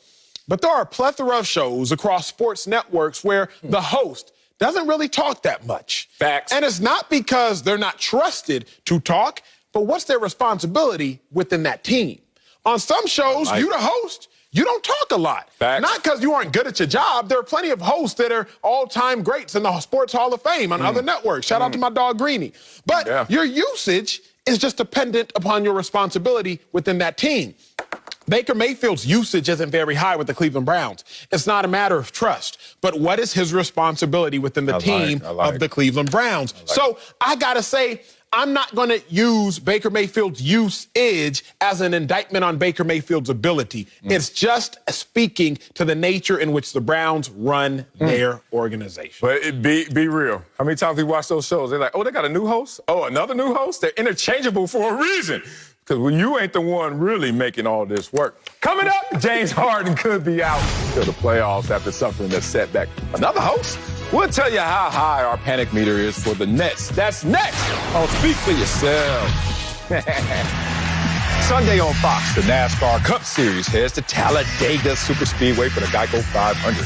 But there are a plethora of shows across sports networks where the host doesn't really talk that much. Facts. And it's not because they're not trusted to talk, but what's their responsibility within that team? On some shows, you the host, you don't talk a lot. Facts. Not because you aren't good at your job. There are plenty of hosts that are all-time greats in the Sports Hall of Fame on other networks. Shout out to my dog, Greeny. But your usage is just dependent upon your responsibility within that team. Baker Mayfield's usage isn't very high with the Cleveland Browns. It's not a matter of trust, but what is his responsibility within the team of the Cleveland Browns? So I got to say, I'm not going to use Baker Mayfield's usage as an indictment on Baker Mayfield's ability. It's just speaking to the nature in which the Browns run their organization. But be real. How many times we watch those shows? They're like, oh, they got a new host? Oh, another new host? They're interchangeable for a reason. Because when you ain't the one really making all this work. Coming up, James Harden could be out till the playoffs after suffering a setback. Another host? We'll tell you how high our panic meter is for the Nets. That's next on Speak for Yourself. Sunday on Fox, the NASCAR Cup Series heads to Talladega Superspeedway for the Geico 500.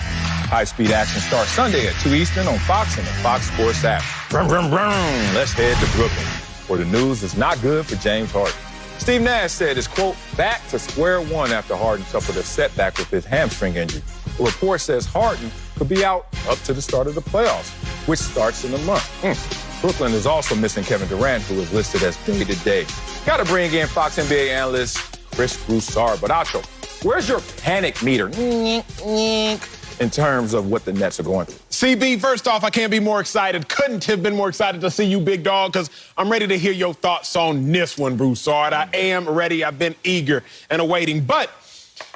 High-speed action starts Sunday at 2 Eastern on Fox and the Fox Sports app. Brum, brum, brum. Let's head to Brooklyn, where the news is not good for James Harden. Steve Nash said his, quote, back to square one after Harden suffered a setback with his hamstring injury. The report says Harden could be out up to the start of the playoffs, which starts in a month. Brooklyn is also missing Kevin Durant, who is listed as day-to-day. Got to bring in Fox NBA analyst Chris Broussard. But Acho, where's your panic meter in terms of what the Nets are going through? CB, first off, I can't be more excited. Couldn't have been more excited to see you, big dog, because I'm ready to hear your thoughts on this one, Broussard. I am ready. I've been eager and awaiting. But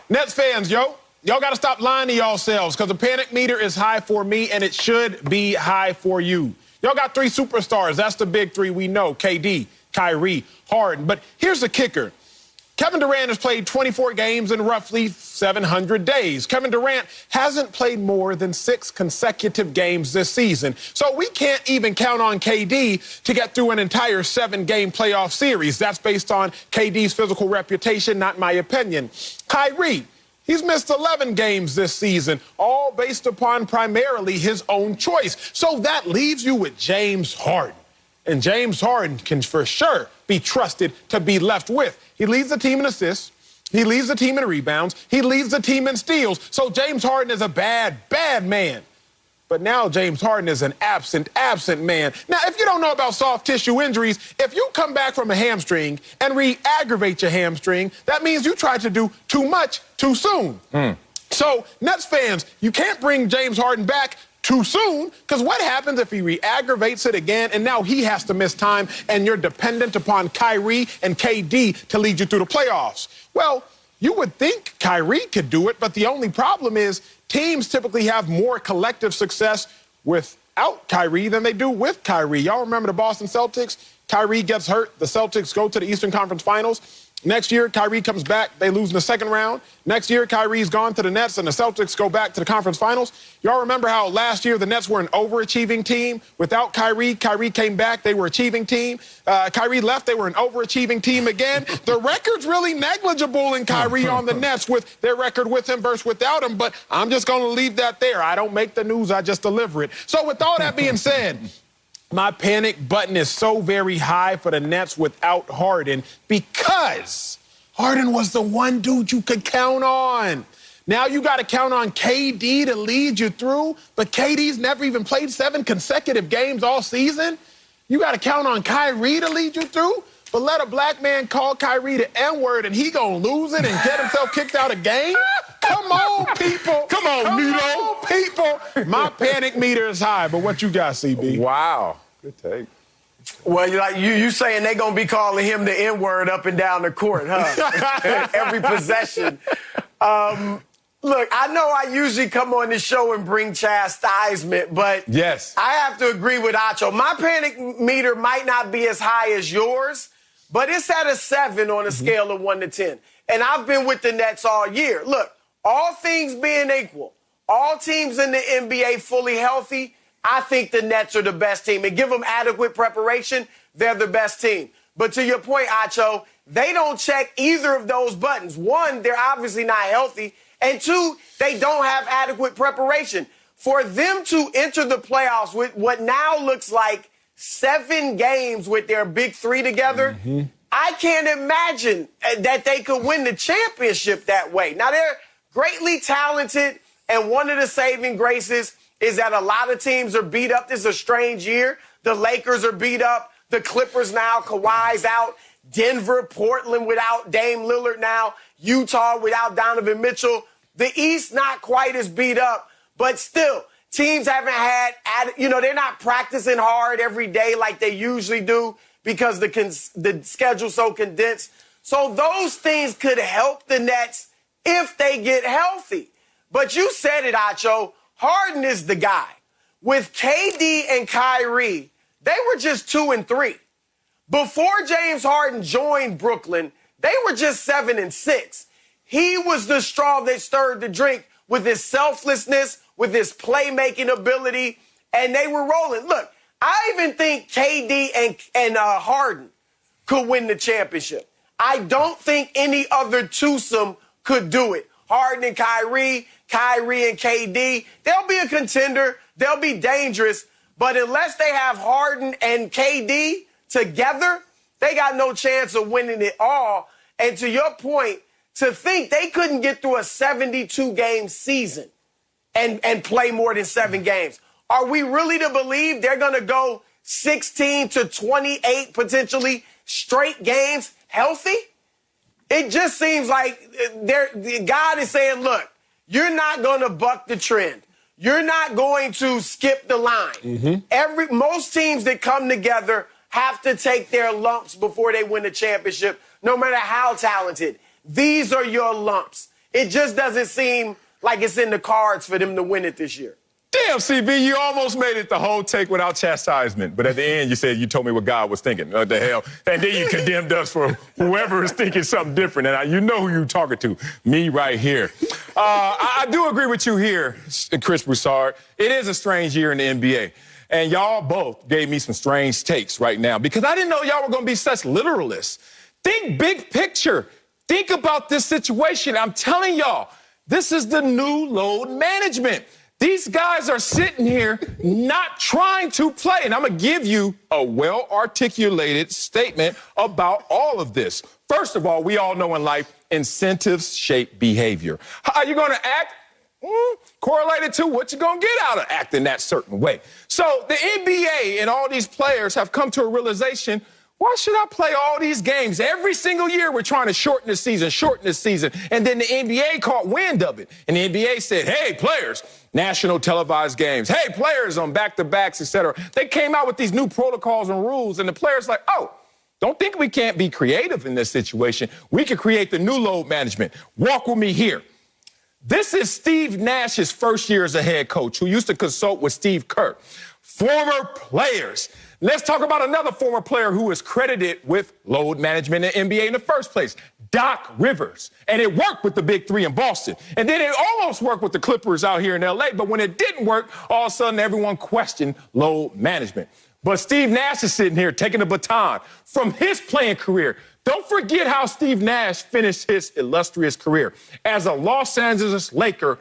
Nets fans, y'all got to stop lying to yourselves, because the panic meter is high for me, and it should be high for you. Y'all got three superstars. That's the big three we know: KD, Kyrie, Harden. But here's the kicker. Kevin Durant has played 24 games in roughly 700 days. Kevin Durant hasn't played more than 6 consecutive games this season. So we can't even count on KD to get through an entire 7-game playoff series. That's based on KD's physical reputation, not my opinion. Kyrie, he's missed 11 games this season, all based upon primarily his own choice. So that leaves you with James Harden. And James Harden can for sure be trusted to be left with. He leads the team in assists. He leads the team in rebounds. He leads the team in steals. So James Harden is a bad man. But now James Harden is an absent man. Now, if you don't know about soft tissue injuries, if you come back from a hamstring and re-aggravate your hamstring, that means you tried to do too much too soon. So, Nets fans, you can't bring James Harden back too soon, because what happens if he re-aggravates it again and now he has to miss time and you're dependent upon Kyrie and KD to lead you through the playoffs? Well, you would think Kyrie could do it, but the only problem is teams typically have more collective success without Kyrie than they do with Kyrie. Y'all remember the Boston Celtics? Kyrie gets hurt. The Celtics go to the Eastern Conference Finals. Next year, Kyrie comes back. They lose in the second round. Next year, Kyrie's gone to the Nets, and the Celtics go back to the conference finals. Y'all remember how last year the Nets were an overachieving team? Without Kyrie, Kyrie came back. They were an achieving team. Kyrie left. They were an overachieving team again. The record's really negligible in Kyrie on the Nets with their record with him versus without him, but I'm just going to leave that there. I don't make the news. I just deliver it. So with all that being said, My panic button is so very high for the Nets without Harden because Harden was the one dude you could count on. Now you got to count on KD to lead you through, but KD's never even played 7 consecutive games all season. You got to count on Kyrie to lead you through, but let a black man call Kyrie the N-word and he gonna lose it and get himself kicked out of game? Come on, people. Come on, Nito. People. My panic meter is high, but what you got, CB? Wow. Good take. Well, you saying they gonna be calling him the N-word up and down the court, huh? Every possession. Look, I know I usually come on this show and bring chastisement, but yes, I have to agree with Acho. My panic meter might not be as high as yours, but it's at a 7 on a scale of 1 to 10. And I've been with the Nets all year. Look, all things being equal, all teams in the NBA fully healthy, I think the Nets are the best team. And give them adequate preparation, they're the best team. But to your point, Acho, they don't check either of those buttons. One, they're obviously not healthy. And 2, they don't have adequate preparation. For them to enter the playoffs with what now looks like 7 games with their big 3 together, I can't imagine that they could win the championship that way. Now, they're greatly talented, and one of the saving graces is that a lot of teams are beat up. This is a strange year. The Lakers are beat up. The Clippers now, Kawhi's out. Denver, Portland without Dame Lillard now. Utah without Donovan Mitchell. The East not quite as beat up, but still, teams haven't had, they're not practicing hard every day like they usually do because the schedule's so condensed. So those things could help the Nets if they get healthy. But you said it, Acho, Harden is the guy. With KD and Kyrie, they were just 2 and 3. Before James Harden joined Brooklyn, they were just 7 and 6. He was the straw that stirred the drink with his selflessness, with his playmaking ability, and they were rolling. Look, I even think KD and Harden could win the championship. I don't think any other twosome could do it. Harden and Kyrie, Kyrie and KD, they'll be a contender. They'll be dangerous. But unless they have Harden and KD together, they got no chance of winning it all. And to your point, to think they couldn't get through a 72-game season and play more than 7 games. Are we really to believe they're going to go 16 to 28 potentially straight games healthy? It just seems like God is saying, look, you're not going to buck the trend. You're not going to skip the line. Most teams that come together have to take their lumps before they win the championship, no matter how talented. These are your lumps. It just doesn't seem like it's in the cards for them to win it this year. Damn, CB, you almost made it the whole take without chastisement. But at the end, you said you told me what God was thinking. What the hell? And then you condemned us for whoever is thinking something different. And you know who you're talking to. Me right here. I do agree with you here, Chris Broussard. It is a strange year in the NBA. And y'all both gave me some strange takes right now because I didn't know y'all were going to be such literalists. Think big picture. Think about this situation. I'm telling y'all, this is the new load management. These guys are sitting here not trying to play. And I'm going to give you a well-articulated statement about all of this. First of all, we all know in life, incentives shape behavior. How are you going to act? Correlated to what you're going to get out of acting that certain way. So the NBA and all these players have come to a realization, why should I play all these games? Every single year we're trying to shorten the season. And then the NBA caught wind of it. And the NBA said, hey, players, national televised games. Hey, players on back-to-backs, et cetera. They came out with these new protocols and rules. And the players like, oh, don't think we can't be creative in this situation. We can create the new load management. Walk with me here. This is Steve Nash's first year as a head coach, who used to consult with Steve Kerr. Former players. Let's talk about another former player who is credited with load management in the NBA in the first place, Doc Rivers. And it worked with the Big Three in Boston. And then it almost worked with the Clippers out here in LA. But when it didn't work, all of a sudden everyone questioned load management. But Steve Nash is sitting here taking the baton from his playing career. Don't forget how Steve Nash finished his illustrious career as a Los Angeles Laker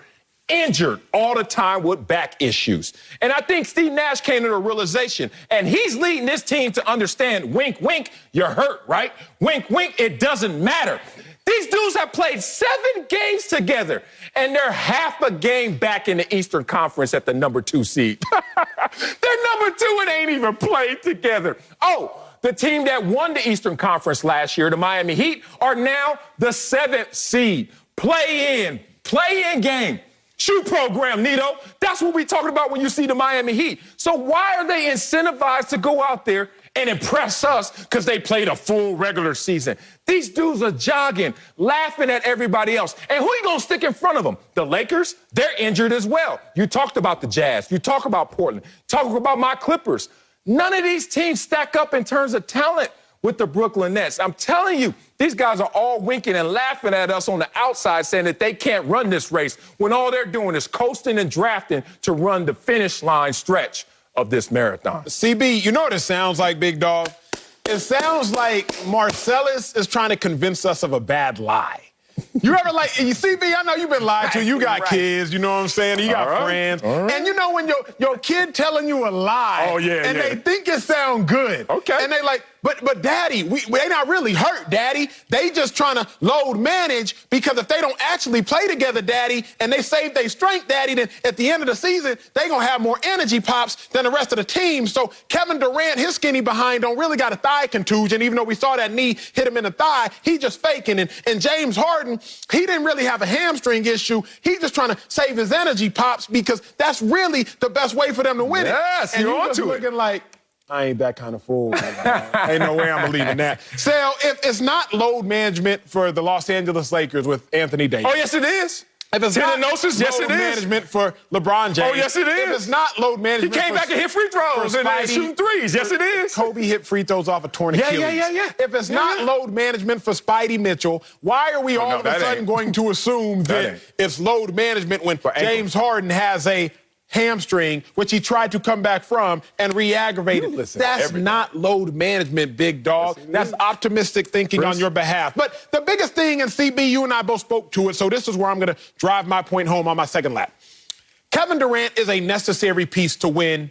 injured all the time with back issues. And I think Steve Nash came to the realization, and he's leading this team to understand, wink, wink, you're hurt, right? Wink, wink, it doesn't matter. These dudes have played 7 games together, and they're half a game back in the Eastern Conference at the number 2 seed. They're number 2 and ain't even played together. Oh, the team that won the Eastern Conference last year, the Miami Heat, are now the 7th seed. Play in game. Shoe program, Nito. That's what we're talking about when you see the Miami Heat. So why are they incentivized to go out there and impress us because they played a full regular season? These dudes are jogging, laughing at everybody else. And who are you going to stick in front of them? The Lakers? They're injured as well. You talked about the Jazz. You talk about Portland. Talk about my Clippers. None of these teams stack up in terms of talent with the Brooklyn Nets. I'm telling you, these guys are all winking and laughing at us on the outside saying that they can't run this race when all they're doing is coasting and drafting to run the finish line stretch of this marathon. CB, you know what it sounds like, big dog? It sounds like Marcellus is trying to convince us of a bad lie. You ever CB, I know you've been lied to. You got kids, you know what I'm saying? You got friends. And you know when your kid telling you a lie and they think it sound good. Okay. And they like, but Daddy, they not really hurt, Daddy. They just trying to load manage because if they don't actually play together, Daddy, and they save their strength, Daddy, then at the end of the season, they going to have more energy pops than the rest of the team. So Kevin Durant, his skinny behind, don't really got a thigh contusion, even though we saw that knee hit him in the thigh. He just faking. And James Harden, he didn't really have a hamstring issue. He's just trying to save his energy pops because that's really the best way for them to win it. Yes, and you're just onto it. Looking like, I ain't that kind of fool. Ain't no way I'm believing that. Sal, if it's not load management for the Los Angeles Lakers with Anthony Davis. Oh, yes, it is. If it's not Tendinosis, yes, load it is. management for LeBron James. Oh, yes, it is. If it's not load management He came back and hit free throws and shooting threes. Yes, it is. Kobe hit free throws off a torn Achilles. Yeah. If it's not load management for Spidey Mitchell, why are we all of a sudden going to assume that it's load management when James Harden has a hamstring, which he tried to come back from and re-aggravated? That's not load management, big dog. That's optimistic thinking on your behalf. But the biggest thing, and CB, you and I both spoke to it, so this is where I'm going to drive my point home on my second lap. Kevin Durant is a necessary piece to win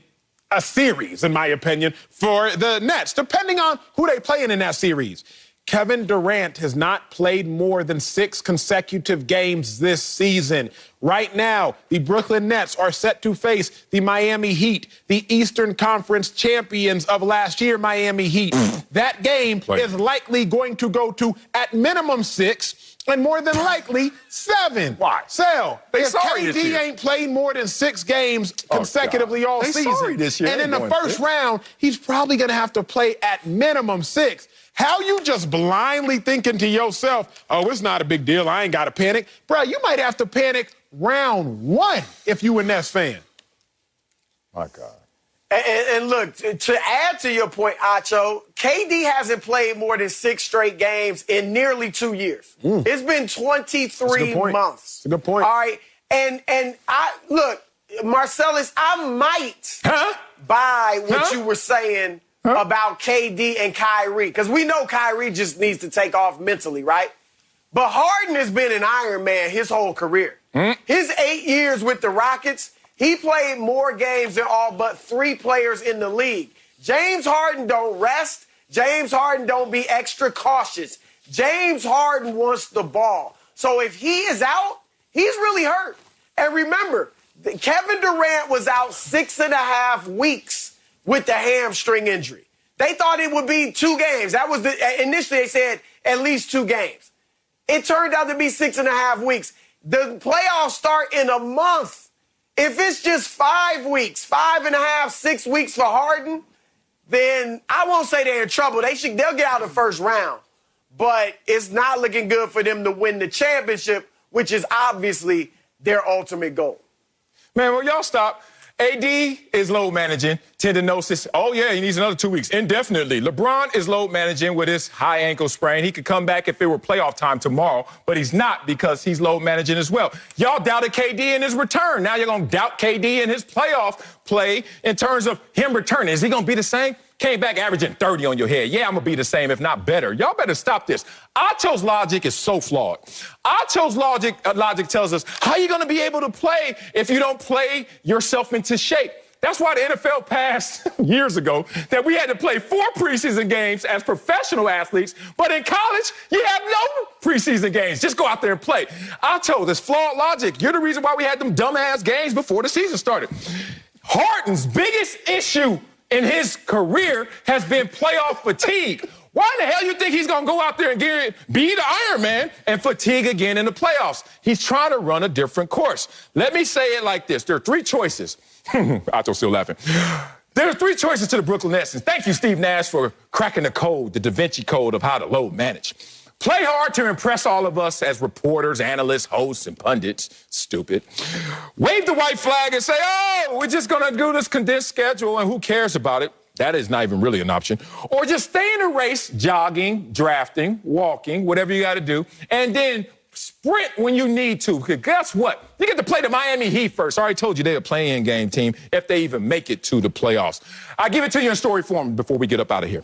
a series, in my opinion, for the Nets, depending on who they playing in that series. Kevin Durant has not played more than 6 consecutive games this season. Right now, the Brooklyn Nets are set to face the Miami Heat, the Eastern Conference champions of last year, Miami Heat. That game is likely going to go to, at minimum, 6, and more than likely, 7. Why? Sal, if sorry KD ain't played more than 6 games consecutively all season, sorry this year. and in the first round, he's probably going to have to play at minimum 6. How you just blindly thinking to yourself, oh, it's not a big deal, I ain't got to panic? Bro, you might have to panic round 1 if you a Nets fan. My God. And look, to add to your point, Acho, KD hasn't played more than 6 straight games in nearly 2 years. It's been 23 months. That's a good point. All right. And look, Marcellus, I might buy what you were saying about KD and Kyrie, because we know Kyrie just needs to take off mentally, right? But Harden has been an Iron Man his whole career. His 8 years with the Rockets, he played more games than all but 3 players in the league. James Harden don't rest. James Harden don't be extra cautious. James Harden wants the ball. So if he is out, he's really hurt. And remember, Kevin Durant was out 6.5 weeks with the hamstring injury. They thought it would be 2 games. That was initially they said at least 2 games. It turned out to be 6.5 weeks. The playoffs start in a month. If it's just 5 weeks, 5.5, 6 weeks for Harden, then I won't say they're in trouble. They'll get out of the first round. But it's not looking good for them to win the championship, which is obviously their ultimate goal. Man, will y'all stop? AD is load managing, tendinosis. Oh, yeah, he needs another 2 weeks, indefinitely. LeBron is load managing with his high ankle sprain. He could come back if it were playoff time tomorrow, but he's not because he's load managing as well. Y'all doubted KD in his return. Now you're going to doubt KD in his playoff play in terms of him returning. Is he going to be the same? Came back averaging 30 on your head. Yeah, I'm going to be the same, if not better. Y'all better stop this. Acho's logic is so flawed. Acho's logic tells us, how are you going to be able to play if you don't play yourself into shape? That's why the NFL passed years ago that we had to play 4 preseason games as professional athletes, but in college, you have no preseason games. Just go out there and play. Acho, this flawed logic. You're the reason why we had them dumbass games before the season started. Harden's biggest issue in his career has been playoff fatigue. Why in the hell you think he's going to go out there and be the Iron Man and fatigue again in the playoffs? He's trying to run a different course. Let me say it like this. There are 3 choices. Acho's still laughing. There are 3 choices to the Brooklyn Nets. And thank you, Steve Nash, for cracking the code, the Da Vinci Code of how to load manage. Play hard to impress all of us as reporters, analysts, hosts, and pundits. Stupid. Wave the white flag and say, oh, we're just going to do this condensed schedule and who cares about it? That is not even really an option. Or just stay in the race, jogging, drafting, walking, whatever you got to do, and then sprint when you need to. Because guess what? You get to play the Miami Heat first. I already told you they're a play-in game team if they even make it to the playoffs. I'll give it to you in story form before we get up out of here.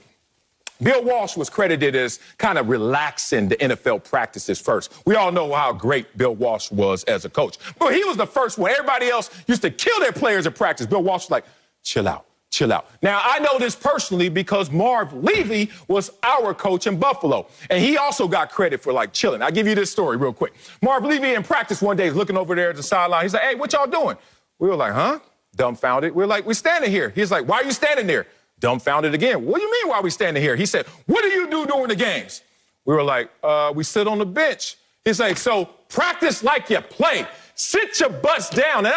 Bill Walsh was credited as kind of relaxing the NFL practices first. We all know how great Bill Walsh was as a coach. But he was the first one. Everybody else used to kill their players at practice. Bill Walsh was like, chill out. Chill out. Now, I know this personally because Marv Levy was our coach in Buffalo, and he also got credit for, like, chilling. I'll give you this story real quick. Marv Levy in practice one day is looking over there at the sideline. He's like, hey, what y'all doing? We were like, huh? Dumbfounded. We were like, we're standing here. He's like, why are you standing there? Dumbfounded again. What do you mean why are we standing here? He said, what do you do during the games? We were like, we sit on the bench. He's like, so practice like you play. Sit your butts down. And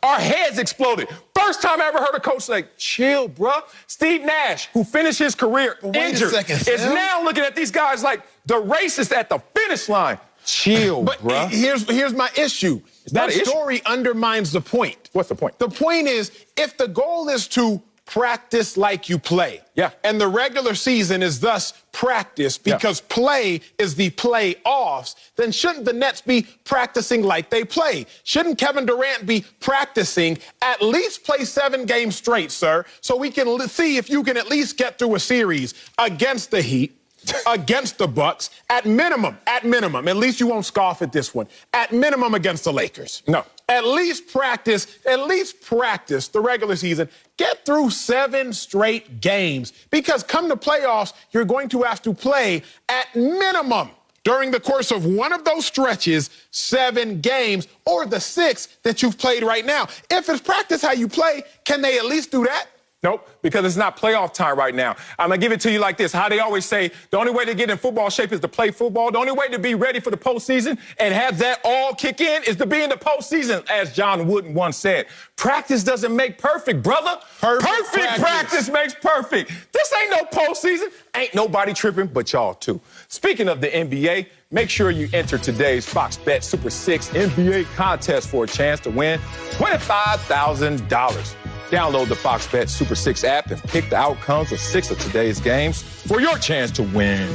our heads exploded. First time I ever heard a coach say, chill, bruh. Steve Nash, who finished his career injured, is now looking at these guys like the racist at the finish line. Chill, but bruh. Here's my issue. That story undermines the point. What's the point? The point is, if the goal is to practice like you play. Yeah. And the regular season is thus practice because play is the playoffs, then shouldn't the Nets be practicing like they play? Shouldn't Kevin Durant be practicing at least play 7 games straight, sir, so we can see if you can at least get through a series against the Heat, against the Bucks, at minimum, at least you won't scoff at this one, at minimum against the Lakers. No. At least practice the regular season. Get through 7 straight games because come the playoffs, you're going to have to play at minimum during the course of one of those stretches, 7 games or the 6 that you've played right now. If it's practice how you play, can they at least do that? Nope, because it's not playoff time right now. I'm going to give it to you like this. How they always say, the only way to get in football shape is to play football. The only way to be ready for the postseason and have that all kick in is to be in the postseason, as John Wooden once said. Practice doesn't make perfect, brother. Perfect practice makes perfect. This ain't no postseason. Ain't nobody tripping but y'all, too. Speaking of the NBA, make sure you enter today's Fox Bet Super 6 NBA contest for a chance to win $25,000. Download the Fox Bet Super 6 app and pick the outcomes of 6 of today's games for your chance to win.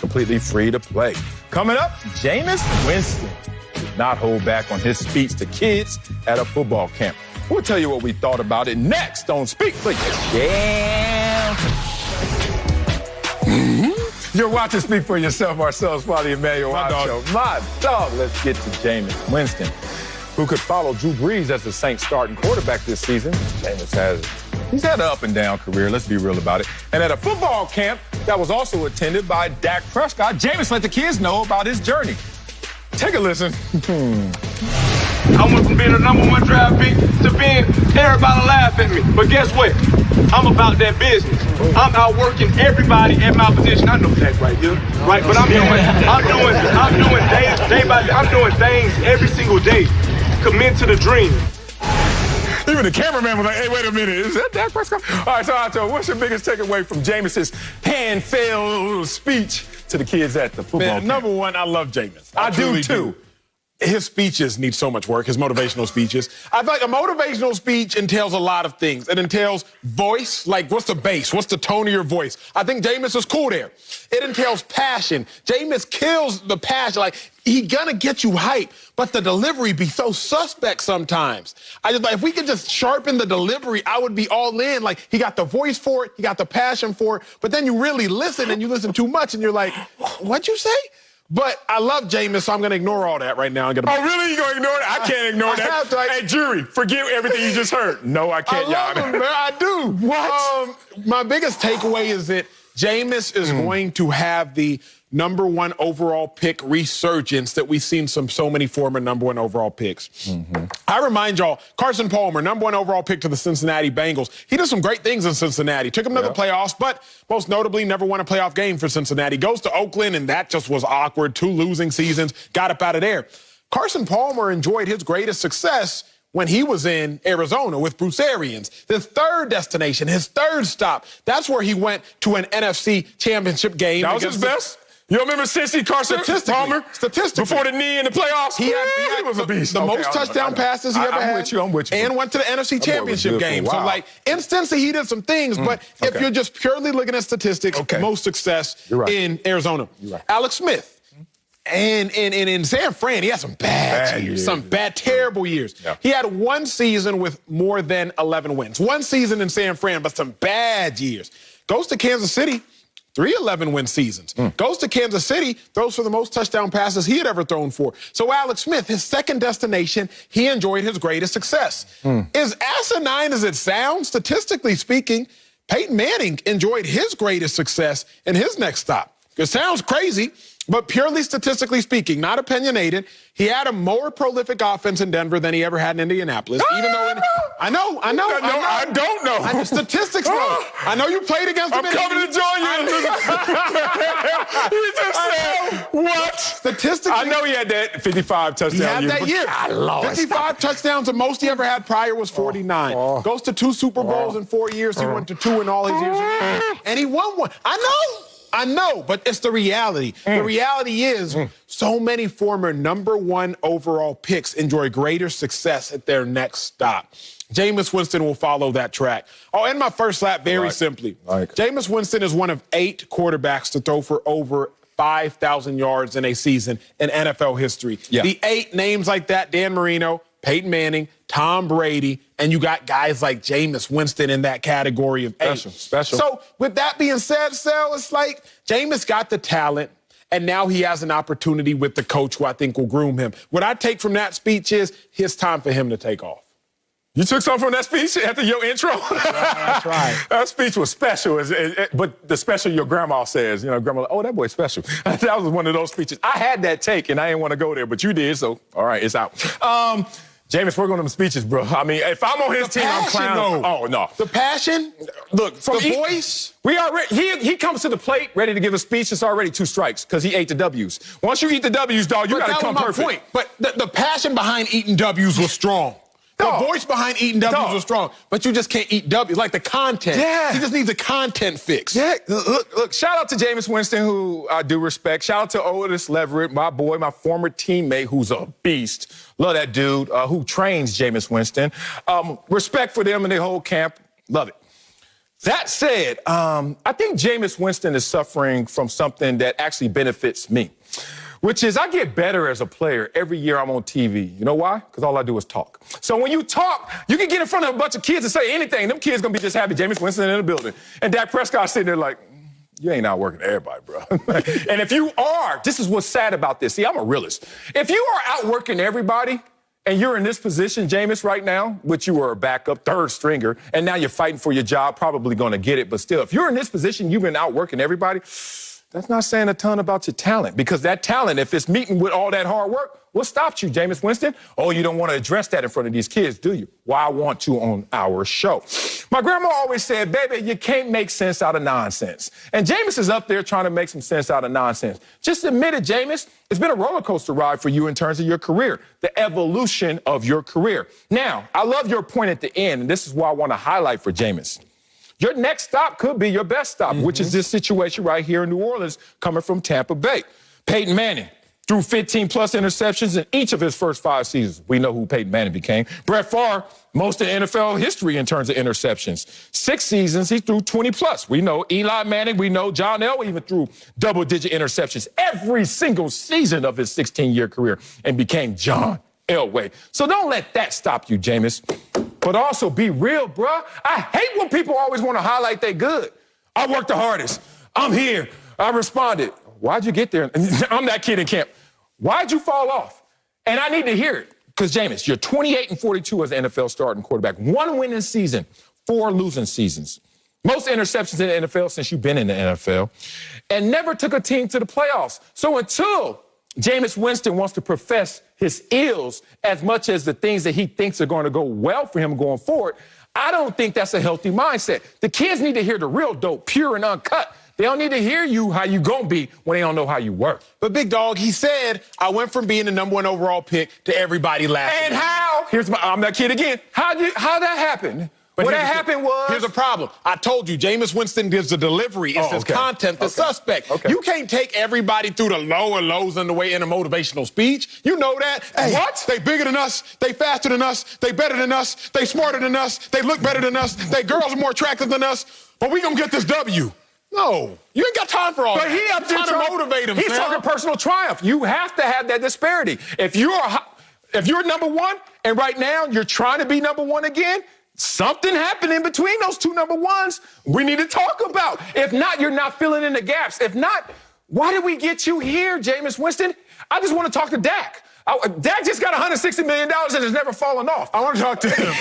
Completely free to play. Coming up, Jameis Winston did not hold back on his speech to kids at a football camp. We'll tell you what we thought about it next on Speak for Yourself. You're watching Speak for Yourself, ourselves, Father Emmanuel. My dog. Let's get to Jameis Winston, who could follow Drew Brees as the Saints starting quarterback this season. Jameis he's had an up and down career, let's be real about it. And at a football camp that was also attended by Dak Prescott, Jameis let the kids know about his journey. Take a listen. I went from being the #1 draft pick to being everybody laugh at me. But guess what? I'm about that business. I'm outworking everybody at my position. I know that right here, right? But I'm doing day by day. I'm doing things every single day. Commit to the dream. Even the cameraman was like, hey, wait a minute, is that Dak Prescott? All right, so Anto, what's your biggest takeaway from Jameis's hand-filled speech to the kids at the football camp? Number one, I love Jameis. I do, too. His speeches need so much work, his motivational speeches. I feel like a motivational speech entails a lot of things. It entails voice, like what's the bass? What's the tone of your voice? I think Jameis is cool there. It entails passion. Jameis kills the passion. Like, he gonna get you hype, but the delivery be so suspect sometimes. I just, like, if we could just sharpen the delivery, I would be all in. Like, he got the voice for it, he got the passion for it, but then you really listen and you listen too much and you're like, what'd you say? But I love Jameis, so I'm going to ignore all that right now. Oh, really? You going to ignore it? I can't ignore that. Have to, like, hey, jury, forgive everything you just heard. No, I can't, I love him, man. I do. What? My biggest takeaway is that Jameis is going to have the #1 overall pick resurgence that we've seen so many former #1 overall picks. I remind y'all, Carson Palmer, #1 overall pick to the Cincinnati Bengals. He did some great things in Cincinnati. Took him to the playoffs, but most notably never won a playoff game for Cincinnati. Goes to Oakland, and that just was awkward. 2 losing seasons. Got up out of there. Carson Palmer enjoyed his greatest success when he was in Arizona with Bruce Arians. His third destination, his third stop, that's where he went to an NFC championship game. That was his best? You remember Cincy, Carson Palmer? Statistically. Before the knee in the playoffs? He was a beast. The most touchdown passes he ever had. I'm with you. And went to the NFC championship game. Wow. So, like, instantly he did some things, but if you're just purely looking at statistics, most success in Arizona. Alex Smith. And in San Fran, he had some bad years, some bad, terrible years. Yeah. He had 1 season with more than 11 wins. 1 season in San Fran, but some bad years. Goes to Kansas City, 3 11-win seasons. Goes to Kansas City, throws for the most touchdown passes he had ever thrown for. So Alex Smith, his second destination, he enjoyed his greatest success. As asinine as it sounds, statistically speaking, Peyton Manning enjoyed his greatest success in his next stop. It sounds crazy, but purely statistically speaking, not opinionated, he had a more prolific offense in Denver than he ever had in Indianapolis. Even though I know. I don't know. Statistics know. I know you played against him. I'm coming to join you. He just said, what? Statistically. I know he had that 55 touchdown year. He had that year. God, Lord, 55 touchdowns. The most he ever had prior was 49. Goes to 2 Super Bowls in 4 years. He went to 2 in all his years. And he won 1. I know, but it's the reality. The reality is so many former #1 overall picks enjoy greater success at their next stop. Jameis Winston will follow that track. I'll end my first lap very simply. Jameis Winston is one of 8 quarterbacks to throw for over 5,000 yards in a season in NFL history. The 8 names like that, Dan Marino, Peyton Manning, Tom Brady, and you got guys like Jameis Winston in that category of 8. Special. So with that being said, Sal, it's like Jameis got the talent, and now he has an opportunity with the coach who I think will groom him. What I take from that speech is it's time for him to take off. You took something from that speech after your intro? I tried. That speech was special, but the special your grandma says, grandma, oh, that boy's special. That was one of those speeches. I had that take, and I didn't want to go there, but you did, so all right, it's out. Jameis, work on them speeches, bro. I mean, if I'm on his team, I'm clowning. Oh, no. The passion, look, from the voice. We already, he comes to the plate ready to give a speech. It's already 2 strikes because he ate the W's. Once you eat the W's, dog, you got to come perfect. Point. But the passion behind eating W's was strong. The voice behind eating W's was strong, but you just can't eat W's. Like the content. Yeah. He just needs a content fix. Yeah. Look, shout out to Jameis Winston, who I do respect. Shout out to Otis Leverett, my boy, my former teammate, who's a beast. Love that dude who trains Jameis Winston. Respect for them and their whole camp. Love it. That said, I think Jameis Winston is suffering from something that actually benefits me, which is I get better as a player every year I'm on TV. You know why? Because all I do is talk. So when you talk, you can get in front of a bunch of kids and say anything. Them kids going to be just happy Jameis Winston in the building. And Dak Prescott sitting there like, you ain't out working everybody, bro. And if you are, this is what's sad about this. See, I'm a realist. If you are out working everybody and you're in this position, Jameis, right now, which you were a backup, 3rd stringer, and now you're fighting for your job, probably going to get it. But still, if you're in this position, you've been out working everybody, that's not saying a ton about your talent, because that talent, if it's meeting with all that hard work, what stops you, Jameis Winston? Oh, you don't want to address that in front of these kids, do you? Well, I want to on our show. My grandma always said, baby, you can't make sense out of nonsense. And Jameis is up there trying to make some sense out of nonsense. Just admit it, Jameis. It's been a roller coaster ride for you in terms of your career, the evolution of your career. Now, I love your point at the end, and this is what I want to highlight for Jameis. Your next stop could be your best stop, which is this situation right here in New Orleans coming from Tampa Bay. Peyton Manning, threw 15-plus interceptions in each of his first 5 seasons. We know who Peyton Manning became. Brett Favre, most of NFL history in terms of interceptions. 6 seasons, he threw 20-plus. We know Eli Manning. We know John Elway even threw double-digit interceptions every single season of his 16-year career and became John Elway. So don't let that stop you, Jameis. But also be real, bruh. I hate when people always want to highlight they good. I worked the hardest. I'm here. I responded. Why'd you get there? I'm that kid in camp. Why'd you fall off? And I need to hear it. Because, Jameis, you're 28-42 as an NFL starting quarterback. 1 winning season, 4 losing seasons. Most interceptions in the NFL since you've been in the NFL. And never took a team to the playoffs. So until Jameis Winston wants to profess his ills as much as the things that he thinks are going to go well for him going forward, I don't think that's a healthy mindset. The kids need to hear the real dope, pure and uncut. They don't need to hear you how you gonna be when they don't know how you work. But Big Dog, he said, I went from being the #1 overall pick to everybody laughing. And how? I'm that kid again. How that happen? What that happened was... Here's a problem. I told you, Jameis Winston gives the delivery. It's his content, the suspect. Okay. You can't take everybody through the lower lows in the way in a motivational speech. You know that. Hey, what? They bigger than us. They faster than us. They better than us. They smarter than us. They look better than us. They girls are more attractive than us. But we gonna get this W. No, you ain't got time for all that. But he up there trying to motivate him. He's talking personal triumph. You have to have that disparity. If you're #1 and right now you're trying to be #1 again, something happened in between those 2 #1s we need to talk about. If not, you're not filling in the gaps. If not, why did we get you here, Jameis Winston? I just want to talk to Dak. Dak just got $160 million and has never fallen off. I want to talk to him.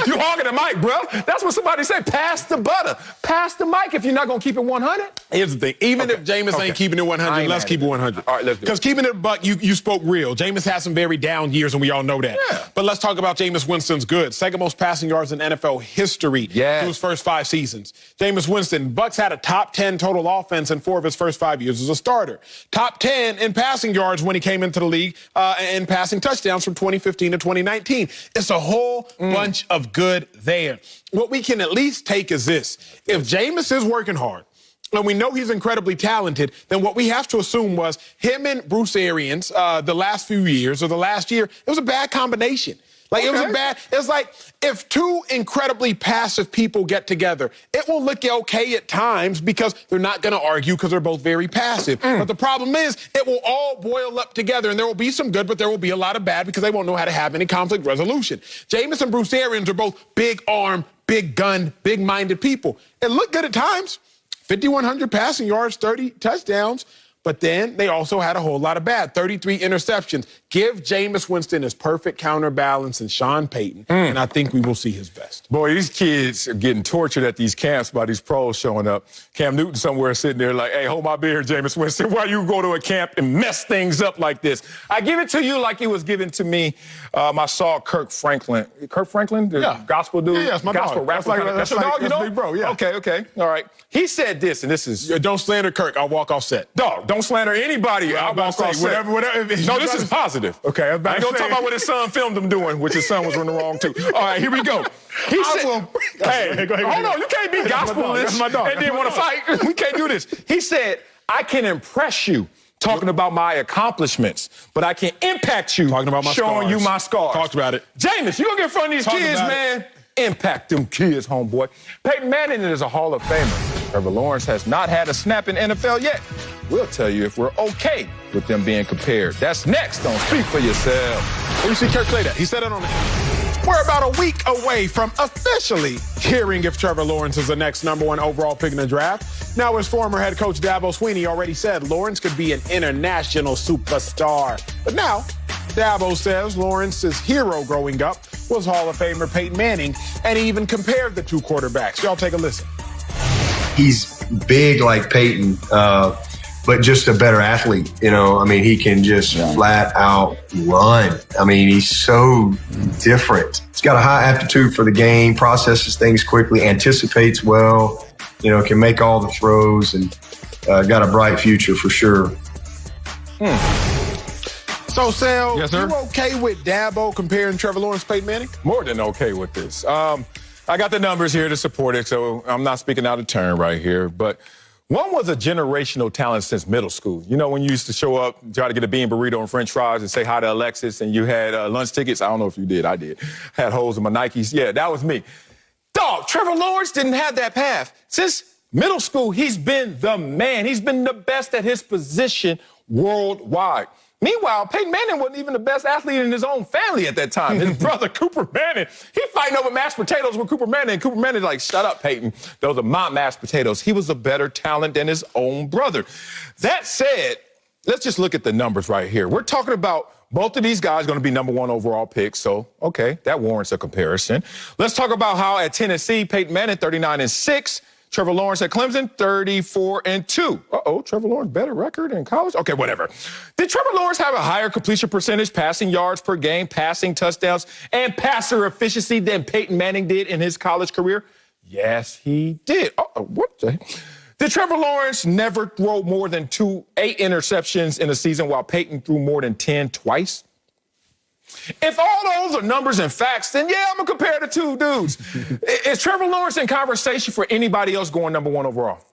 You hogging the mic, bro. That's what somebody said. Pass the butter. Pass the mic if you're not going to keep it 100. Here's the thing. Even if Jameis ain't keeping it 100, let's keep it 100. All right, let's do it. Because keeping it a buck, you spoke real. Jameis has some very down years, and we all know that. Yeah. But let's talk about Jameis Winston's good. Second most passing yards in NFL history through his first 5 seasons. Jameis Winston, Bucs had a top 10 total offense in 4 of his first 5 years as a starter. Top 10 in passing yards when he came into the league and passing touchdowns from 2015 to 2019. It's a whole bunch of good there. What we can at least take is this. If Jameis is working hard, and we know he's incredibly talented, then what we have to assume was him and Bruce Arians, the last few years or the last year, it was a bad combination. Like, it's like if 2 incredibly passive people get together, it will look okay at times because they're not going to argue because they're both very passive. But the problem is it will all boil up together, and there will be some good, but there will be a lot of bad because they won't know how to have any conflict resolution. Jameis and Bruce Arians are both big arm, big gun, big-minded people. It looked good at times. 5,100 passing yards, 30 touchdowns. But then they also had a whole lot of bad, 33 interceptions. Give Jameis Winston his perfect counterbalance and Sean Payton, and I think we will see his best. Boy, these kids are getting tortured at these camps by these pros showing up. Cam Newton somewhere sitting there like, hey, hold my beer, Jameis Winston. Why you go to a camp and mess things up like this? I give it to you like it was given to me. I saw Kirk Franklin. Kirk Franklin, the gospel dude? Yeah, that's my gospel dog. rapper. That's your dog, you know? big bro, yeah. Okay. All right. He said this, and this is... Don't slander Kirk. I'll walk off set. Dog, don't slander anybody. I'll walk off set. Whatever. No, this is positive. Okay, I ain't gonna talk about what his son filmed him doing, which his son was running wrong too. All right, here we go. He said, hey, hold on, you can't be gospelist and then want to fight. We can't do this. He said, I can impress you talking about my accomplishments, but I can impact you talking about my showing you my scars. Talked about it. Jameis, you gonna get in front of these kids, man. Impact them kids, homeboy. Peyton Manning is a Hall of Famer. Trevor Lawrence has not had a snap in NFL yet. We'll tell you if we're okay with them being compared. That's next on Speak for Yourself. Where you see Kirk say that? He said it on the... We're about a week away from officially hearing if Trevor Lawrence is the next #1 overall pick in the draft. Now, his former head coach Dabo Swinney already said Lawrence could be an international superstar. But now, Dabo says Lawrence's hero growing up was Hall of Famer Peyton Manning, and he even compared the 2 quarterbacks. Y'all take a listen. He's big like Peyton, but just a better athlete. You know, I mean, he can just flat out run. I mean, he's so different. He's got a high aptitude for the game, processes things quickly, anticipates well, you know, can make all the throws, and got a bright future for sure. So, Sal, yes, sir? You okay with Dabo comparing Trevor Lawrence to Peyton Manning? More than okay with this. I got the numbers here to support it, so I'm not speaking out of turn right here. But One was a generational talent since middle school. You know, when you used to show up, try to get a bean burrito and french fries and say hi to Alexis, and you had lunch tickets. I don't know if you did. I did. Had holes in my Nikes. Yeah, that was me. Dog, Trevor Lawrence didn't have that path. Since middle school, he's been the man. He's been the best at his position worldwide. Meanwhile, Peyton Manning wasn't even the best athlete in his own family at that time. His brother, Cooper Manning, he fighting over mashed potatoes with Cooper Manning. And Cooper Manning's like, shut up, Peyton. Those are my mashed potatoes. He was a better talent than his own brother. That said, let's just look at the numbers right here. We're talking about both of these guys going to be ¡1 overall picks. So, okay, that warrants a comparison. Let's talk about how at Tennessee, Peyton Manning, 39-6. Trevor Lawrence at Clemson, 34-2. Uh-oh, Trevor Lawrence better record in college? Okay, whatever. Did Trevor Lawrence have a higher completion percentage, passing yards per game, passing touchdowns, and passer efficiency than Peyton Manning did in his college career? Yes, he did. What the? Did Trevor Lawrence never throw more than 8 interceptions in a season while Peyton threw more than 10 twice? If all those are numbers and facts, then yeah, I'm going to compare the two dudes. Is Trevor Lawrence in conversation for anybody else going #1 overall?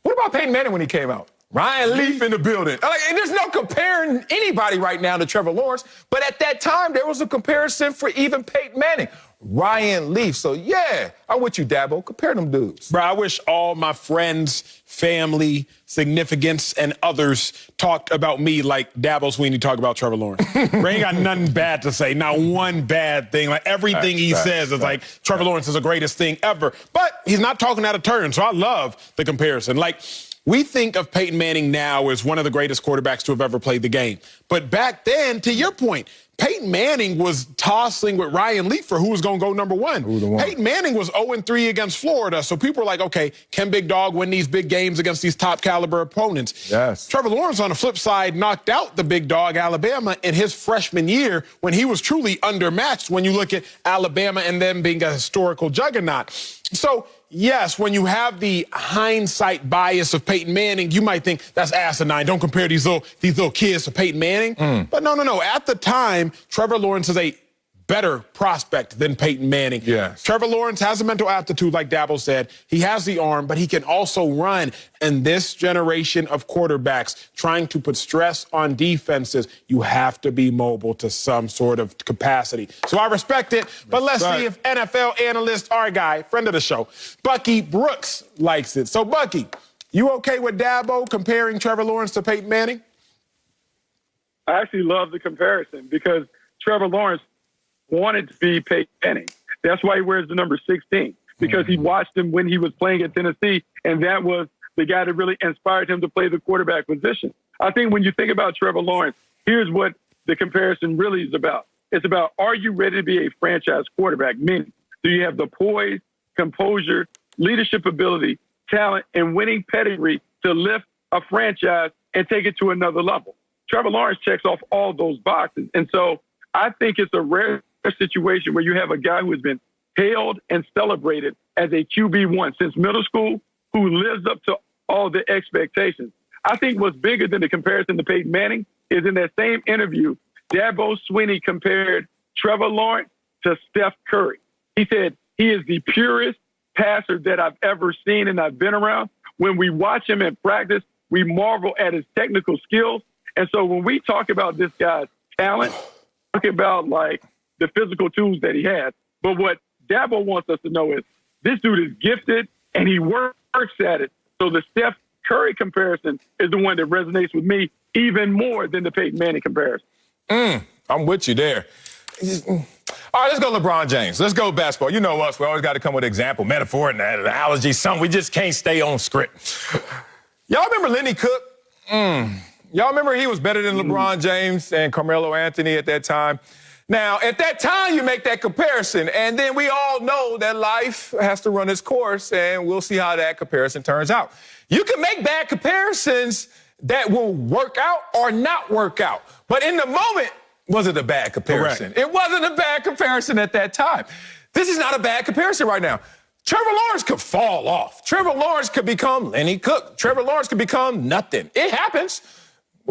What about Peyton Manning when he came out? Ryan Leaf in the building. And there's no comparing anybody right now to Trevor Lawrence, but at that time, there was a comparison for even Peyton Manning. Ryan Leaf. So, yeah, I'm with you, Dabo. Compare them dudes. Bro, I wish all my friends, family, significants, and others talked about me like Dabo Swinney talked about Trevor Lawrence. Ray ain't got nothing bad to say, not one bad thing. Like, everything he says is like, Trevor Lawrence is the greatest thing ever. But he's not talking out of turn, so I love the comparison. Like, we think of Peyton Manning now as one of the greatest quarterbacks to have ever played the game. But back then, to your point, Peyton Manning was tossing with Ryan Leaf for who was going to go #1. Peyton Manning was 0-3 against Florida, so people were like, okay, can Big Dog win these big games against these top caliber opponents? Yes. Trevor Lawrence, on the flip side, knocked out the Big Dog, Alabama, in his freshman year when he was truly undermatched when you look at Alabama and them being a historical juggernaut. So, yes, when you have the hindsight bias of Peyton Manning, you might think that's asinine. Don't compare these little kids to Peyton Manning. But no. At the time, Trevor Lawrence is a better prospect than Peyton Manning. Yes. Trevor Lawrence has a mental aptitude, like Dabo said. He has the arm, but he can also run. And this generation of quarterbacks trying to put stress on defenses, you have to be mobile to some sort of capacity. So I respect it, but let's see if NFL analyst, our guy, friend of the show, Bucky Brooks, likes it. So, Bucky, you okay with Dabo comparing Trevor Lawrence to Peyton Manning? I actually love the comparison because Trevor Lawrence wanted to be Peyton Manning. That's why he wears the number 16, because he watched him when he was playing at Tennessee, and that was the guy that really inspired him to play the quarterback position. I think when you think about Trevor Lawrence, here's what the comparison really is about. It's about, are you ready to be a franchise quarterback? Meaning, do you have the poise, composure, leadership ability, talent, and winning pedigree to lift a franchise and take it to another level? Trevor Lawrence checks off all those boxes. And so I think it's a rare situation where you have a guy who has been hailed and celebrated as a QB1 since middle school, who lives up to all the expectations. I think what's bigger than the comparison to Peyton Manning is in that same interview, Dabo Swinney compared Trevor Lawrence to Steph Curry. He said he is the purest passer that I've ever seen and I've been around. When we watch him in practice, we marvel at his technical skills. And so when we talk about this guy's talent, talk about like the physical tools that he has. But what Dabo wants us to know is this dude is gifted and he works at it. So the Steph Curry comparison is the one that resonates with me even more than the Peyton Manning comparison. I'm with you there. All right, let's go LeBron James. Let's go basketball. You know us. We always got to come with an example, metaphor, and an analogy, something. We just can't stay on script. Y'all remember Lenny Cook? Y'all remember he was better than LeBron James and Carmelo Anthony at that time? Now, at that time, you make that comparison, and then we all know that life has to run its course, and we'll see how that comparison turns out. You can make bad comparisons that will work out or not work out. But in the moment, was it a bad comparison? Correct. It wasn't a bad comparison at that time. This is not a bad comparison right now. Trevor Lawrence could fall off. Trevor Lawrence could become Lenny Cook. Trevor Lawrence could become nothing. It happens.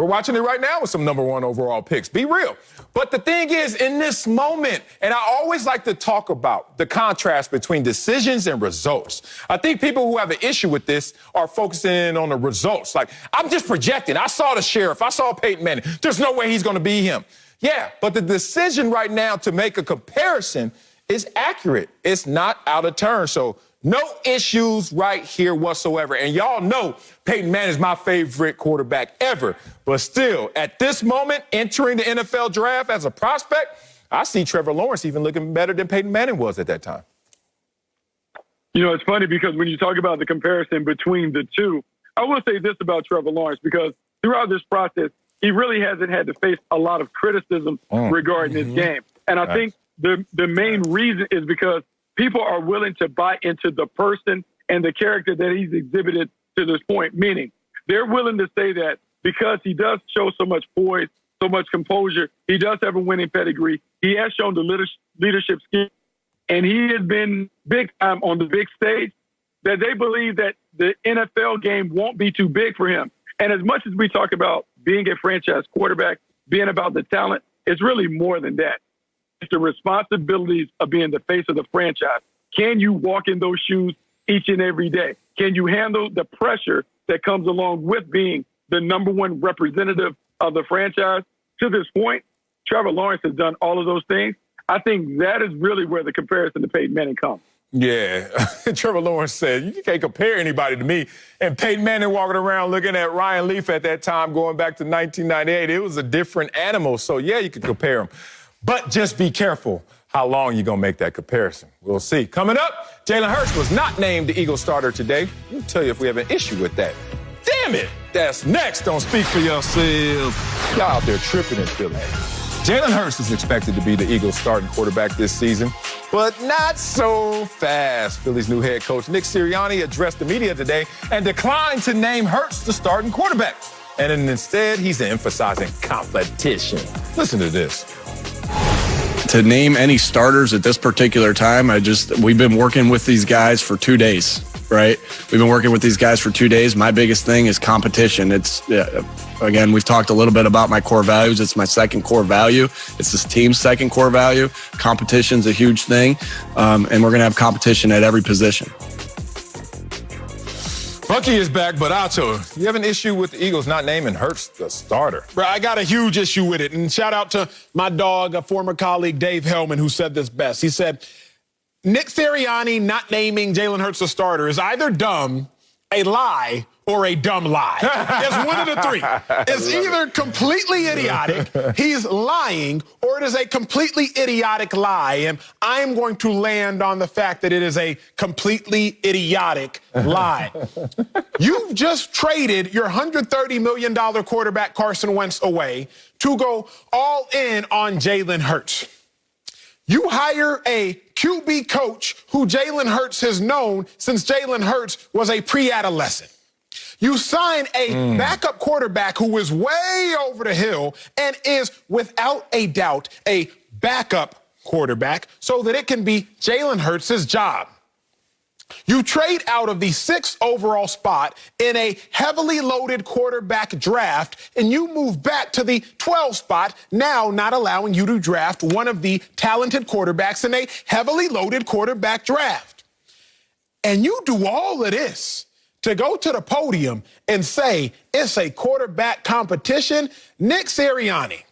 We're watching it right now with some number 1 overall picks. Be real. But the thing is, in this moment, and I always like to talk about the contrast between decisions and results. I think people who have an issue with this are focusing in on the results. Like, I'm just projecting. I saw the sheriff. I saw Peyton Manning. There's no way he's going to be him. Yeah, but the decision right now to make a comparison is accurate. It's not out of turn. So no issues right here whatsoever. And y'all know Peyton Manning is my favorite quarterback ever. But still, at this moment, entering the NFL draft as a prospect, I see Trevor Lawrence even looking better than Peyton Manning was at that time. You know, it's funny because when you talk about the comparison between the two, I will say this about Trevor Lawrence, because throughout this process, he really hasn't had to face a lot of criticism regarding his game. And I think the main reason is because people are willing to buy into the person and the character that he's exhibited to this point, meaning they're willing to say that because he does show so much poise, so much composure, he does have a winning pedigree, he has shown the leadership skill, and he has been big time on the big stage, that they believe that the NFL game won't be too big for him. And as much as we talk about being a franchise quarterback, being about the talent, it's really more than that. It's the responsibilities of being the face of the franchise. Can you walk in those shoes each and every day? Can you handle the pressure that comes along with being the number 1 representative of the franchise? To this point, Trevor Lawrence has done all of those things. I think that is really where the comparison to Peyton Manning comes. Yeah, Trevor Lawrence said, you can't compare anybody to me. And Peyton Manning walking around looking at Ryan Leaf at that time, going back to 1998, it was a different animal. So, yeah, you could compare them. But just be careful how long you're going to make that comparison. We'll see. Coming up, Jalen Hurts was not named the Eagles starter today. We'll tell you if we have an issue with that. Damn it! That's next on Speak for Yourself. Y'all out there tripping and feeling. Jalen Hurts is expected to be the Eagles starting quarterback this season, but not so fast. Philly's new head coach, Nick Sirianni, addressed the media today and declined to name Hurts the starting quarterback. And instead, he's emphasizing competition. Listen to this. To name any starters at this particular time, we've been working with these guys for 2 days, right? We've been working with these guys for 2 days. My biggest thing is competition. Again, we've talked a little bit about my core values. It's my second core value. It's this team's second core value. Competition's a huge thing, and we're going to have competition at every position. Bucky is back, but Acho, you have an issue with the Eagles not naming Hurts the starter. Bro, I got a huge issue with it. And shout out to my dog, a former colleague, Dave Hellman, who said this best. He said, Nick Sirianni not naming Jalen Hurts the starter is either dumb, a lie, or a dumb lie. It's one of the three. It's either completely idiotic, he's lying, or it is a completely idiotic lie. And I'm going to land on the fact that it is a completely idiotic lie. You've just traded your $130 million quarterback Carson Wentz away to go all in on Jalen Hurts. You hire a QB coach who Jalen Hurts has known since Jalen Hurts was a pre-adolescent. You sign a backup quarterback who is way over the hill and is, without a doubt, a backup quarterback so that it can be Jalen Hurts' job. You trade out of the 6th overall spot in a heavily loaded quarterback draft, and you move back to the 12th spot, now not allowing you to draft one of the talented quarterbacks in a heavily loaded quarterback draft. And you do all of this to go to the podium and say it's a quarterback competition. Nick Sirianni,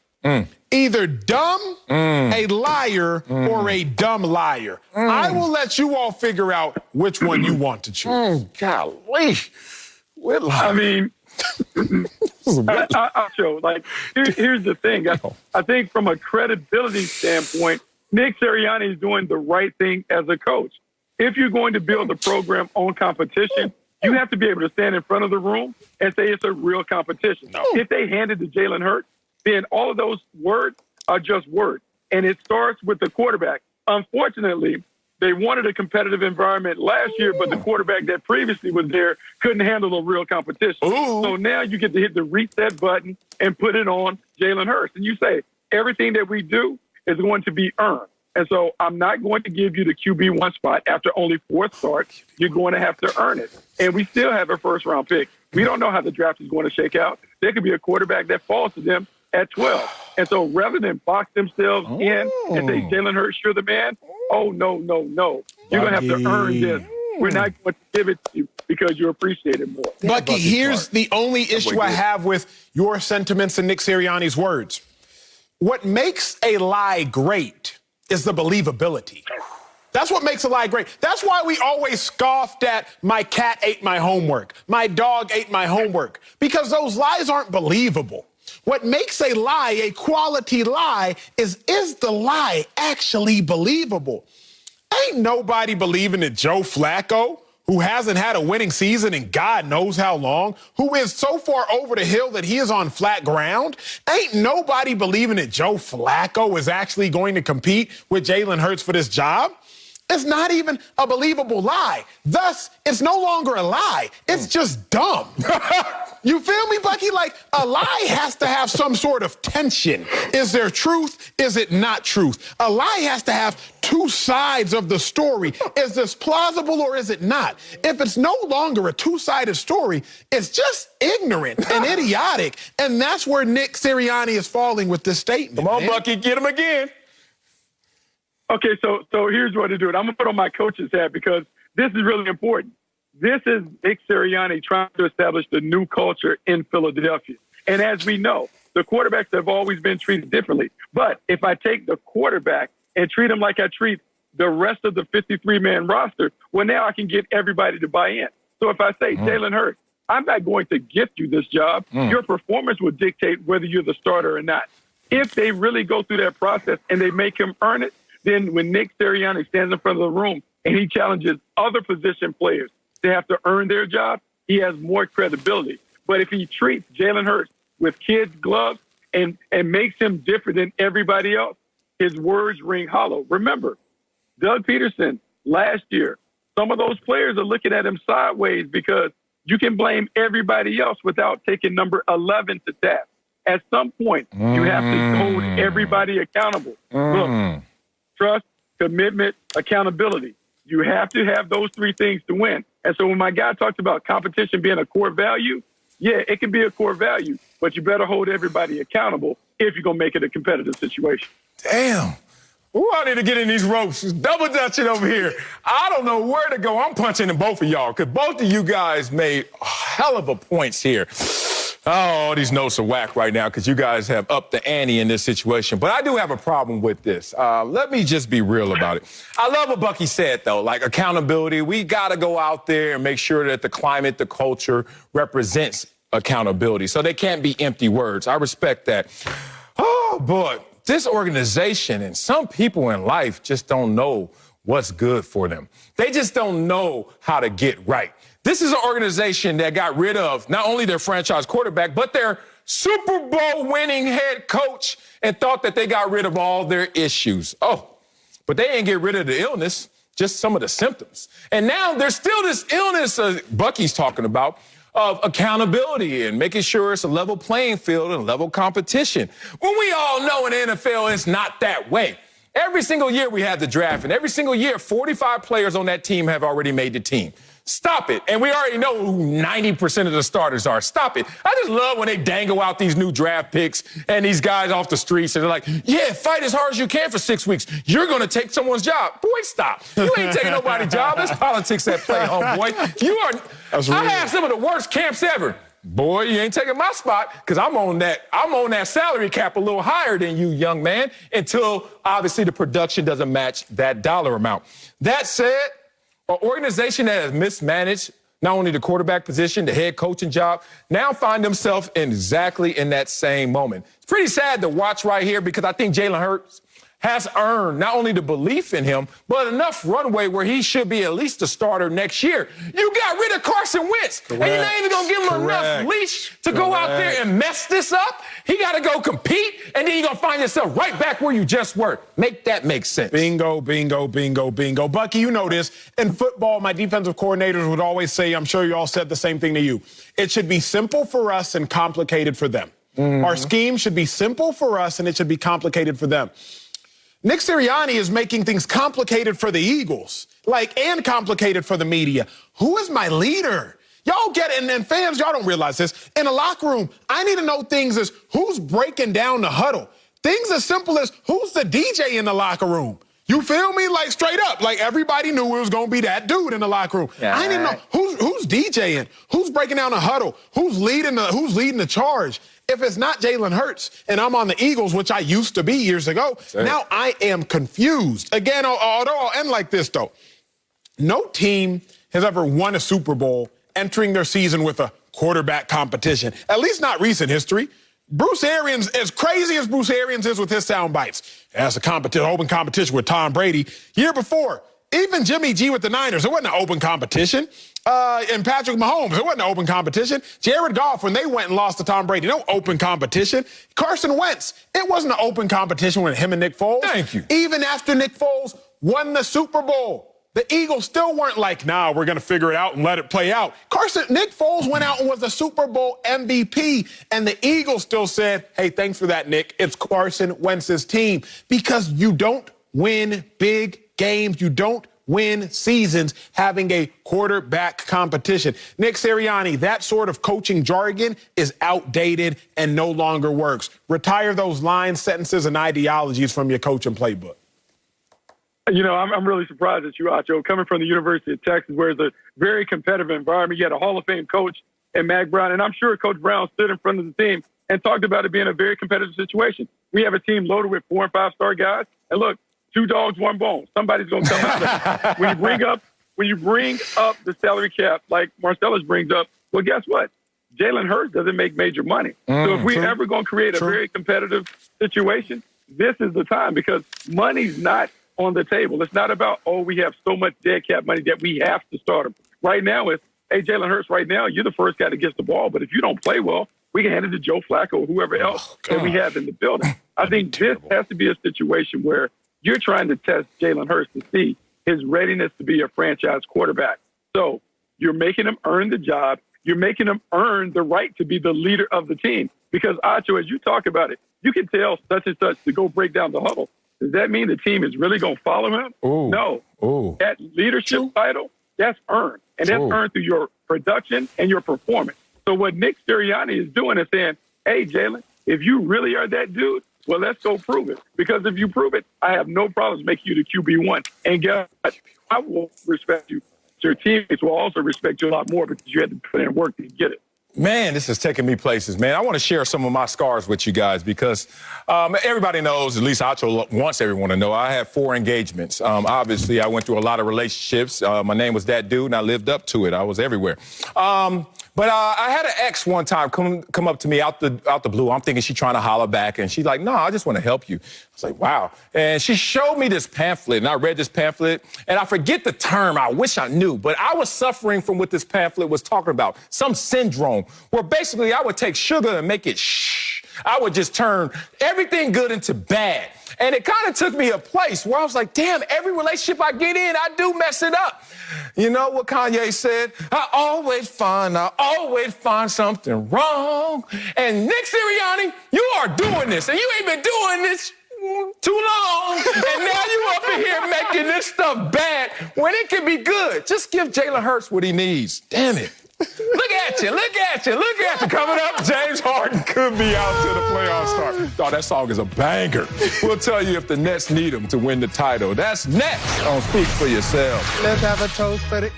either dumb, a liar, or a dumb liar. I will let you all figure out which one you want to choose. Golly. I mean, I'll show. Like, here's the thing. I think from a credibility standpoint, Nick Sirianni is doing the right thing as a coach. If you're going to build a program on competition, you have to be able to stand in front of the room and say it's a real competition. If they hand it to Jalen Hurts, then all of those words are just words. And it starts with the quarterback. Unfortunately, they wanted a competitive environment last year, but the quarterback that previously was there couldn't handle a real competition. So now you get to hit the reset button and put it on Jalen Hurts. And you say, everything that we do is going to be earned. And so I'm not going to give you the QB1 spot after only 4 starts. You're going to have to earn it. And we still have a first-round pick. We don't know how the draft is going to shake out. there could be a quarterback that falls to them at 12. And so rather than box themselves in and say, Jalen Hurts, you're the man, oh, no. You're going to have to earn this. We're not going to give it to you because you appreciate it more. Bucky, here's the only issue I have with your sentiments and Nick Sirianni's words. What makes a lie great is the believability. That's what makes a lie great. That's why we always scoffed at my cat ate my homework, my dog ate my homework, because those lies aren't believable. What makes a lie a quality lie is the lie actually believable? Ain't nobody believing that Joe Flacco, who hasn't had a winning season in God knows how long, who is so far over the hill that he is on flat ground, ain't nobody believing that Joe Flacco is actually going to compete with Jalen Hurts for this job. It's not even a believable lie. Thus, it's no longer a lie. It's just dumb. You feel me, Bucky? Like, a lie has to have some sort of tension. Is there truth? Is it not truth? A lie has to have two sides of the story. Is this plausible or is it not? If it's no longer a two-sided story, it's just ignorant and idiotic. And that's where Nick Sirianni is falling with this statement. Come on, man. Bucky, get him again. Okay, so here's what to do. I'm going to put on my coach's hat because this is really important. This is Nick Sirianni trying to establish the new culture in Philadelphia. And as we know, the quarterbacks have always been treated differently. But if I take the quarterback and treat him like I treat the rest of the 53-man roster, well, now I can get everybody to buy in. So if I say, Jalen Hurts, I'm not going to gift you this job. Your performance will dictate whether you're the starter or not. If they really go through that process and they make him earn it, then when Nick Sirianni stands in front of the room and he challenges other position players to have to earn their job, he has more credibility. But if he treats Jalen Hurts with kids' gloves and makes him different than everybody else, his words ring hollow. Remember, Doug Peterson last year, some of those players are looking at him sideways because you can blame everybody else without taking number 11 to task. At some point, you have to hold everybody accountable. Look, trust, commitment, accountability. You have to have those three things to win. And so when my guy talks about competition being a core value, yeah, it can be a core value, but you better hold everybody accountable if you're going to make it a competitive situation. Damn. Ooh, I need to get in these ropes. It's double dutching over here. I don't know where to go. I'm punching in both of y'all because both of you guys made a hell of a points here. Oh, these notes are whack right now because you guys have upped the ante in this situation. But I do have a problem with this. Let me just be real about it. I love what Bucky said, though, like accountability. We got to go out there and make sure that the climate, the culture represents accountability. So they can't be empty words. I respect that. Oh, boy, this organization and some people in life just don't know what's good for them. They just don't know how to get right. This is an organization that got rid of not only their franchise quarterback, but their Super Bowl winning head coach and thought that they got rid of all their issues. Oh, but they ain't get rid of the illness, just some of the symptoms. And now there's still this illness Bucky's talking about of accountability and making sure it's a level playing field and level competition. When we all know in the NFL it's not that way. Every single year we have the draft, and every single year 45 players on that team have already made the team. Stop it. And we already know who 90% of the starters are. Stop it. I just love when they dangle out these new draft picks and these guys off the streets and they're like, yeah, fight as hard as you can for 6 weeks. You're going to take someone's job. Boy, stop. You ain't taking nobody's job. There's politics at play, homeboy. You are. I have some of the worst camps ever. Boy, you ain't taking my spot because I'm on that salary cap a little higher than you, young man, until obviously the production doesn't match that dollar amount. That said, an organization that has mismanaged not only the quarterback position, the head coaching job, now find themselves exactly in that same moment. It's pretty sad to watch right here because I think Jalen Hurts has earned not only the belief in him, but enough runway where he should be at least a starter next year. You got rid of Carson Wentz, and you're not even going to give him enough leash to go out there and mess this up. He got to go compete, and then you're going to find yourself right back where you just were. Make that make sense. Bingo, bingo, bingo, bingo. Bucky, you know this. In football, my defensive coordinators would always say, I'm sure you all said the same thing to you, it should be simple for us and complicated for them. Our scheme should be simple for us, and it should be complicated for them. Nick Sirianni is making things complicated for the Eagles, and complicated for the media. Who is my leader? Y'all get it, and then fans, y'all don't realize this. In the locker room, I need to know things as who's breaking down the huddle. Things as simple as who's the DJ in the locker room. You feel me? Like, straight up. Like, everybody knew it was going to be that dude in the locker room. Yeah, I didn't know who's DJing, who's breaking down the huddle, who's leading the charge. If it's not Jalen Hurts and I'm on the Eagles, which I used to be years ago, now I am confused. Again, although I'll end like this, though. No team has ever won a Super Bowl entering their season with a quarterback competition, at least not recent history. Bruce Arians, as crazy as Bruce Arians is with his sound bites, has a open competition with Tom Brady. Year before, even Jimmy G with the Niners, it wasn't an open competition. And Patrick Mahomes, it wasn't an open competition. Jared Goff, when they went and lost to Tom Brady, no open competition. Carson Wentz, it wasn't an open competition with him and Nick Foles. Thank you. Even after Nick Foles won the Super Bowl, the Eagles still weren't like, nah, we're going to figure it out and let it play out. Nick Foles went out and was the Super Bowl MVP, and the Eagles still said, hey, thanks for that, Nick. It's Carson Wentz's team. Because you don't win big games. You don't win seasons having a quarterback competition. Nick Sirianni, that sort of coaching jargon is outdated and no longer works. Retire those lines, sentences, and ideologies from your coaching playbook. You know, I'm really surprised at you, Acho, coming from the University of Texas, where it's a very competitive environment. You had a Hall of Fame coach in Mack Brown, and I'm sure Coach Brown stood in front of the team and talked about it being a very competitive situation. We have a team loaded with 4- and 5-star guys, and look, 2 dogs, 1 bone. Somebody's going to come out of it. When you bring up the salary cap, like Marcellus brings up, well, guess what? Jalen Hurts doesn't make major money. So if we're ever going to create a very competitive situation, this is the time, because money's not on the table. It's not about, oh, we have so much dead cap money that we have to start him. Right now, it's, hey, Jalen Hurts, right now, you're the first guy that gets the ball, but if you don't play well, we can hand it to Joe Flacco or whoever else that we have in the building. I think this has to be a situation where you're trying to test Jalen Hurts to see his readiness to be a franchise quarterback. So you're making him earn the job. You're making him earn the right to be the leader of the team. Because, Acho, as you talk about it, you can tell such and such to go break down the huddle. Does that mean the team is really going to follow him? Ooh. No. Ooh. That leadership title, that's earned. And that's earned through your production and your performance. So what Nick Sirianni is doing is saying, hey, Jalen, if you really are that dude, well, let's go prove it. Because if you prove it, I have no problems making you the QB1. And guess what? I will respect you. Your teammates will also respect you a lot more because you had to put in work to get it. Man, this is taking me places, man. I want to share some of my scars with you guys because everybody knows, at least Acho wants everyone to know, I had 4 engagements. Obviously, I went through a lot of relationships. My name was that dude, and I lived up to it. I was everywhere. But I had an ex one time come up to me out the blue. I'm thinking she's trying to holler back, and she's like, no, I just want to help you. I was like, wow. And she showed me this pamphlet, and I read this pamphlet, and I forget the term. I wish I knew, but I was suffering from what this pamphlet was talking about, some syndrome, where basically I would take sugar and make it shh. I would just turn everything good into bad. And it kind of took me a place where I was like, damn, every relationship I get in, I do mess it up. You know what Kanye said? I always find something wrong. And Nick Sirianni, you are doing this, and you ain't been doing this too long. And now you up in here making this stuff bad when it can be good. Just give Jalen Hurts what he needs. Damn it. Look at you. Coming up, James Harden could be out to the playoff start. Oh, that song is a banger. We'll tell you if the Nets need him to win the title. That's next on Speak for Yourself. Let's have a toast for the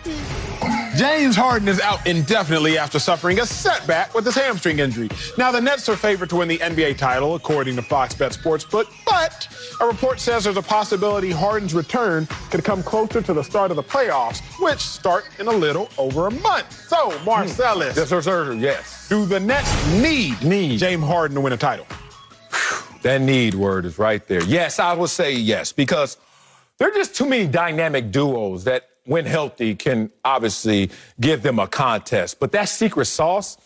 James Harden is out indefinitely after suffering a setback with his hamstring injury. Now, the Nets are favored to win the NBA title, according to Fox Bet Sportsbook, but a report says there's a possibility Harden's return could come closer to the start of the playoffs, which start in a little over a month. So, Marcellus. Yes, sir. Yes. Do the Nets need James Harden to win a title? That need word is right there. Yes, I would say yes, because there are just too many dynamic duos that, when healthy, can obviously give them a contest. But that secret sauce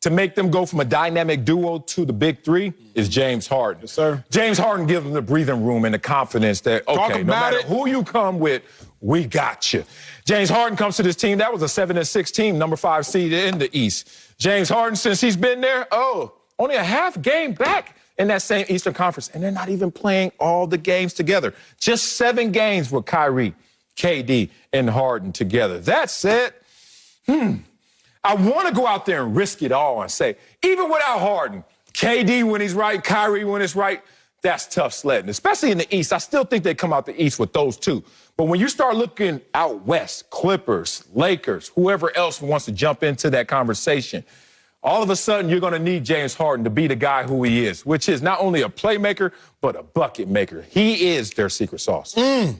to make them go from a dynamic duo to the big 3 is James Harden. Yes, sir. James Harden gives them the breathing room and the confidence that, okay, no matter who you come with, we got you. James Harden comes to this team. That was a 7-6 team, number 5 seed in the East. James Harden, since he's been there, only a half game back in that same Eastern Conference. And they're not even playing all the games together. Just 7 games with Kyrie, KD, and Harden together. That said, I want to go out there and risk it all and say, even without Harden, KD when he's right, Kyrie when it's right, that's tough sledding. Especially in the East. I still think they come out the East with those two. But when you start looking out West, Clippers, Lakers, whoever else wants to jump into that conversation, all of a sudden you're going to need James Harden to be the guy who he is, which is not only a playmaker, but a bucket maker. He is their secret sauce.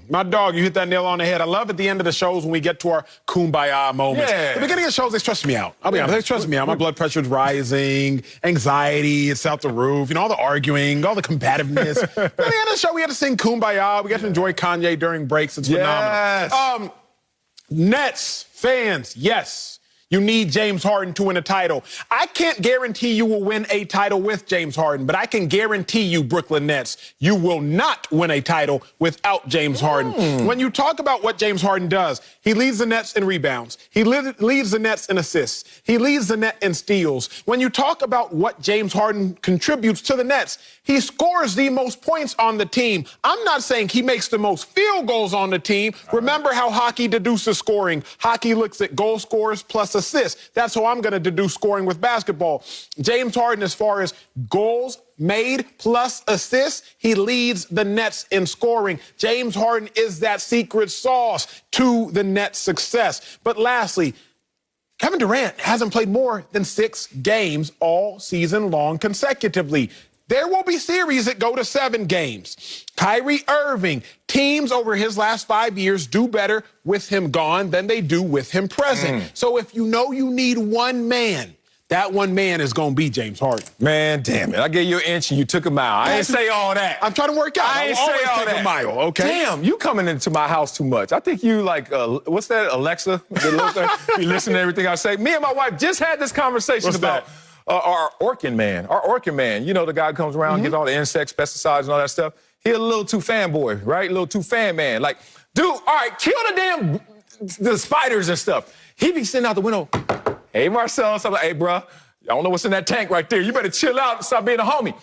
My dog, you hit that nail on the head. I love at the end of the shows when we get to our kumbaya moments. Yeah. The beginning of the shows, they stress me out. I'll be honest, they stress me out. My blood pressure's rising, anxiety, it's out the roof, all the arguing, all the combativeness. At the end of the show, we had to sing kumbaya. We got to enjoy Kanye during breaks. It's phenomenal. Nets fans, yes. You need James Harden to win a title. I can't guarantee you will win a title with James Harden, but I can guarantee you, Brooklyn Nets, you will not win a title without James Harden. When you talk about what James Harden does, he leads the Nets in rebounds. He leads the Nets in assists. He leads the net in steals. When you talk about what James Harden contributes to the Nets, he scores the most points on the team. I'm not saying he makes the most field goals on the team. Remember how hockey deduces scoring. Hockey looks at goal scorers plus assists. That's how I'm going to deduce scoring with basketball. James Harden, as far as goals made plus assists, he leads the Nets in scoring. James Harden is that secret sauce to the Nets' success. But lastly, Kevin Durant hasn't played more than 6 games all season long consecutively. There will be series that go to 7 games. Kyrie Irving, teams over his last 5 years do better with him gone than they do with him present. So if you know you need one man, that one man is going to be James Harden. Man, damn it. I gave you an inch and you took a mile. I ain't say all that. I'm trying to work out. I ain't say all that. A mile, okay? Damn, you coming into my house too much. I think you like, what's that, Alexa? The little thing? You listen to everything I say. Me and my wife just had this conversation What's about... that? Our Orkin man, you know, the guy who comes around, gets all the insects, pesticides, and all that stuff. He a little too fanboy, right? A little too fan man. Like, dude, all right, kill the spiders and stuff. He be sitting out the window, hey, Marcel. I'm like, hey, bro, I don't know what's in that tank right there. You better chill out and stop being a homie.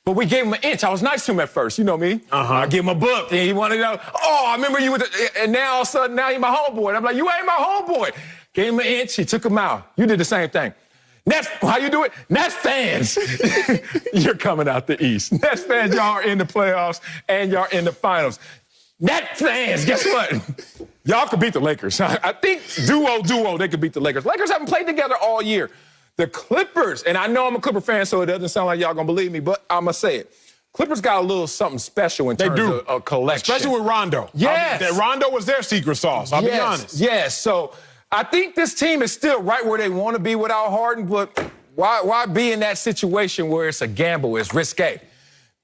But we gave him an inch. I was nice to him at first, you know me. I give him a book, and he wanted to know, oh, I remember you and now all of a sudden, now you're my homeboy. And I'm like, you ain't my homeboy. Gave him an inch, he took him out. You did the same thing. Nets, how you do it? Nets fans, you're coming out the East. Nets fans, y'all are in the playoffs and y'all in the finals. Nets fans, guess what? Y'all could beat the Lakers. I think duo, they could beat the Lakers. Lakers haven't played together all year. The Clippers, and I know I'm a Clipper fan, so it doesn't sound like y'all gonna believe me, but I'm gonna say it. Clippers got a little something special in terms of a collection. Especially with Rondo. Yes. That Rondo was their secret sauce, I'll be honest. Yes, so I think this team is still right where they want to be without Harden, but why be in that situation where it's a gamble, it's risque?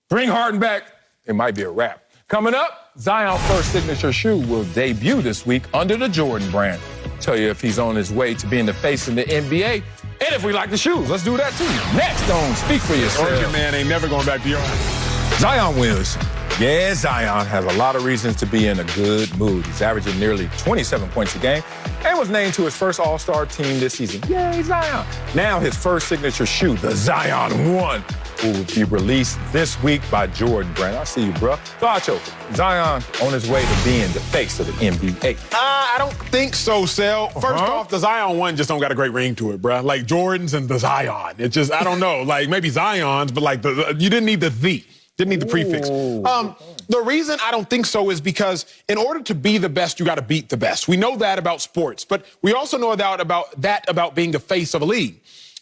Bring Harden back, it might be a wrap. Coming up, Zion's first signature shoe will debut this week under the Jordan brand. Tell you if he's on his way to being the face in the NBA, and if we like the shoes. Let's do that too. Next on Speak For Yourself. Orchard man ain't never going back to your house. Zion wins. Yeah, Zion has a lot of reasons to be in a good mood. He's averaging nearly 27 points a game and was named to his first All-Star team this season. Yay, Zion. Now his first signature shoe, the Zion 1, will be released this week by Jordan Brand. I see you, bro. Gacho, Zion on his way to being the face of the NBA. I don't think so, Sel. First off, the Zion 1 just don't got a great ring to it, bro. Like Jordans and the Zion. It just, I don't know. Like maybe Zion's, but like you didn't need the "the." Didn't need the prefix. The reason I don't think so is because in order to be the best, you got to beat the best. We know that about sports, but we also know that about being the face of a league.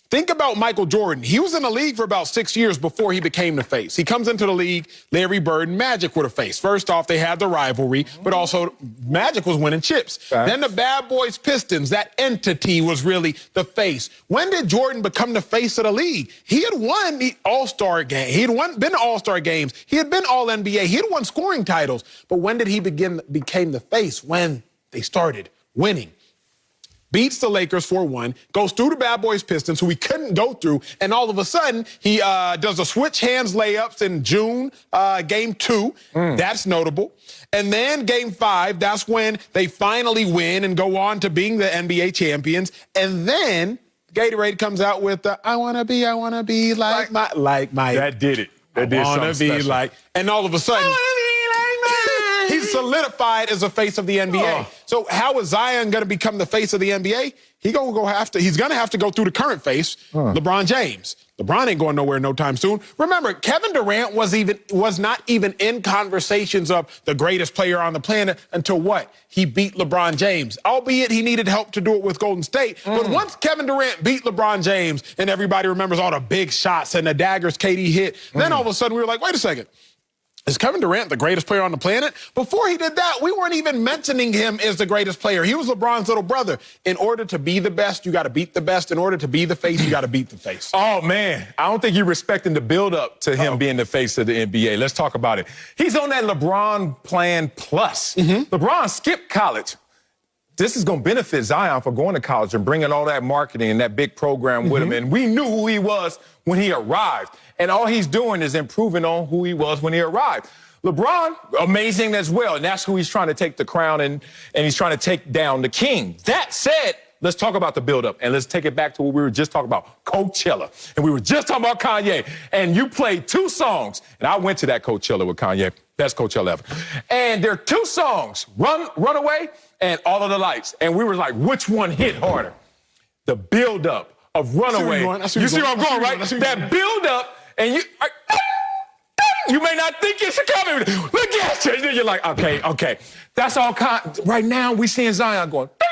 Think about Michael Jordan. He was in the league for about 6 years before he became the face. He comes into the league, Larry Bird and Magic were the face. First off, they had the rivalry, but also Magic was winning chips. Then the Bad Boys Pistons, that entity was really the face. When did Jordan become the face of the league? He had won the All-Star game. He had been to All-Star games. He had been All-NBA. He had won scoring titles. But when did he became the face? When they started winning. Beats the Lakers 4-1, goes through the Bad Boys Pistons, who he couldn't go through, and all of a sudden, he does a switch hands layups in June, Game 2. That's notable. And then Game 5, that's when they finally win and go on to being the NBA champions. And then Gatorade comes out with the, I wanna be like my. That did it. That did something special. And all of a sudden, he He's solidified as a face of the NBA. So how is Zion going to become the face of the NBA? He's going to have to go through the current face, LeBron James. LeBron ain't going nowhere no time soon. Remember, Kevin Durant was not even in conversations of the greatest player on the planet until what? He beat LeBron James. Albeit he needed help to do it with Golden State. But once Kevin Durant beat LeBron James and everybody remembers all the big shots and the daggers KD hit, then all of a sudden we were like, wait a second. Is Kevin Durant the greatest player on the planet? Before he did that, we weren't even mentioning him as the greatest player. He was LeBron's little brother. In order to be the best, you got to beat the best. In order to be the face, you got to beat the face. Oh, man. I don't think you're respecting the build-up to him being the face of the NBA. Let's talk about it. He's on that LeBron plan plus. LeBron skipped college. This is going to benefit Zion for going to college and bringing all that marketing and that big program with him. And we knew who he was when he arrived. And all he's doing is improving on who he was when he arrived. LeBron, amazing as well. And that's who he's trying to take the crown and he's trying to take down the king. That said, let's talk about the buildup and let's take it back to what we were just talking about, Coachella. And we were just talking about Kanye. And you played 2 songs. And I went to that Coachella with Kanye. Best Coachella ever. And there are 2 songs, Runaway and All of the Lights. And we were like, which one hit harder? The buildup of Runaway. You see where I'm going, right? That buildup, and you may not think it's coming. Look at you. And then you're like, okay. That's all. Right now, we seeing Zion going, ding,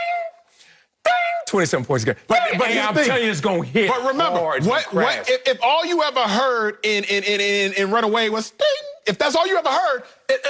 ding, 27 points. But I'm telling you, it's going to hit. But remember, hard. If all you ever heard in Runaway was ding, if that's all you ever heard,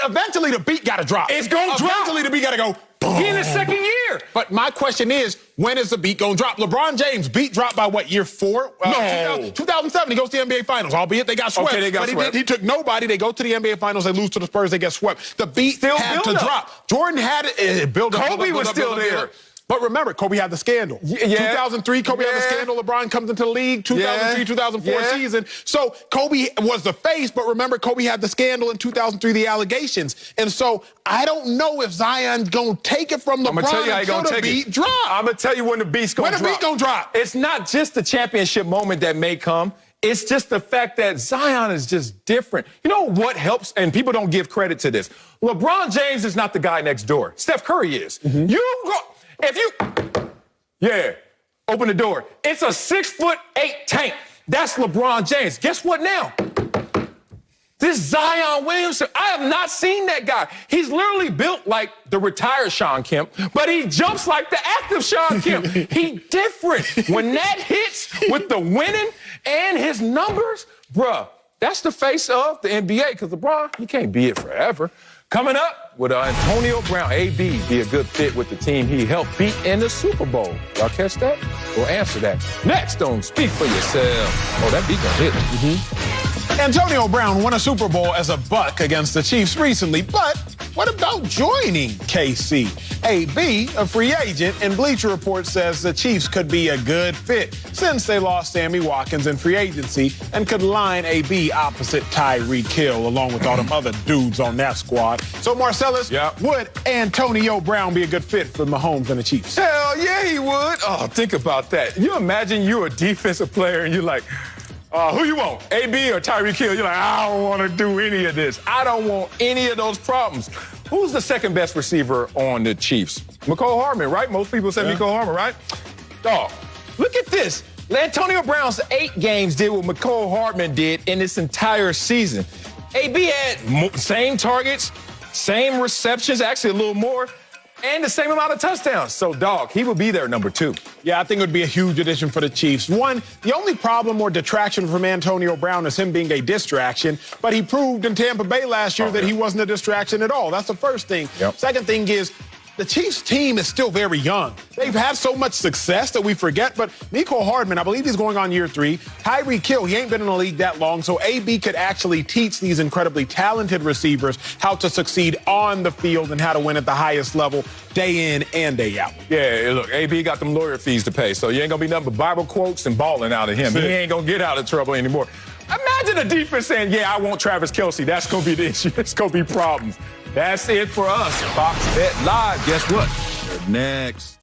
eventually the beat got to drop. It's going to drop. Eventually the beat got to go. He in his second year. But my question is, when is the beat going to drop? LeBron James, beat dropped by what, year 4? No. 2007, he goes to the NBA Finals, albeit they got swept. Okay, they got swept. He took nobody. They go to the NBA Finals, they lose to the Spurs, they get swept. The beat still had to drop. Jordan had it build up. Kobe was still there. But remember, Kobe had the scandal. 2003, Kobe had the scandal. LeBron comes into the league, 2003, 2004 season. So Kobe was the face, but remember, Kobe had the scandal in 2003, the allegations. And so I don't know if Zion's going to take it from LeBron. I'm going to tell you how he's going to take beat drop. I'm going to tell you when the beat's going to drop. When the beat going to drop. It's not just the championship moment that may come. It's just the fact that Zion is just different. You know what helps? And people don't give credit to this. LeBron James is not the guy next door. Steph Curry is. You go... open the door. It's a 6'8" tank. That's LeBron James. Guess what now? This Zion Williamson, I have not seen that guy. He's literally built like the retired Shawn Kemp, but he jumps like the active Shawn Kemp. He different. When that hits with the winning and his numbers, bruh, that's the face of the NBA, because LeBron, he can't be it forever. Coming up, would Antonio Brown, AB, be a good fit with the team he helped beat in the Super Bowl? Y'all catch that? We'll answer that next on Speak For Yourself. Oh, that beat gonna hit. Antonio Brown won a Super Bowl as a Buck against the Chiefs recently, but what about joining KC? AB, a free agent, and Bleacher Report says the Chiefs could be a good fit since they lost Sammy Watkins in free agency and could line AB opposite Tyreek Hill along with all them other dudes on that squad. So, Marcellus, would Antonio Brown be a good fit for Mahomes and the Chiefs? Hell yeah, he would. Oh, think about that. You imagine you're a defensive player and you're like, who you want, AB or Tyreek Hill? You're like, I don't want to do any of this. I don't want any of those problems. Who's the second best receiver on the Chiefs? Mecole Hardman, right? Most people say Mecole Hardman, right? Dog, look at this. Antonio Brown's 8 games did what Mecole Hardman did in this entire season. AB had same targets, same receptions, actually a little more, and the same amount of touchdowns. So, dog, he will be there number 2. Yeah, I think it would be a huge addition for the Chiefs. One, the only problem or detraction from Antonio Brown is him being a distraction, but he proved in Tampa Bay last year that he wasn't a distraction at all. That's the first thing. Second thing is, the Chiefs team is still very young. They've had so much success that we forget, but Mecole Hardman, I believe he's going on year 3. Tyreek Hill, he ain't been in the league that long, so AB could actually teach these incredibly talented receivers how to succeed on the field and how to win at the highest level day in and day out. Yeah, look, AB got them lawyer fees to pay, so you ain't going to be nothing but Bible quotes and balling out of him. He ain't going to get out of trouble anymore. Imagine a defense saying, I want Travis Kelce. That's going to be the issue. It's going to be problems. That's it for us. Fox Bet Live. Guess what? They're next.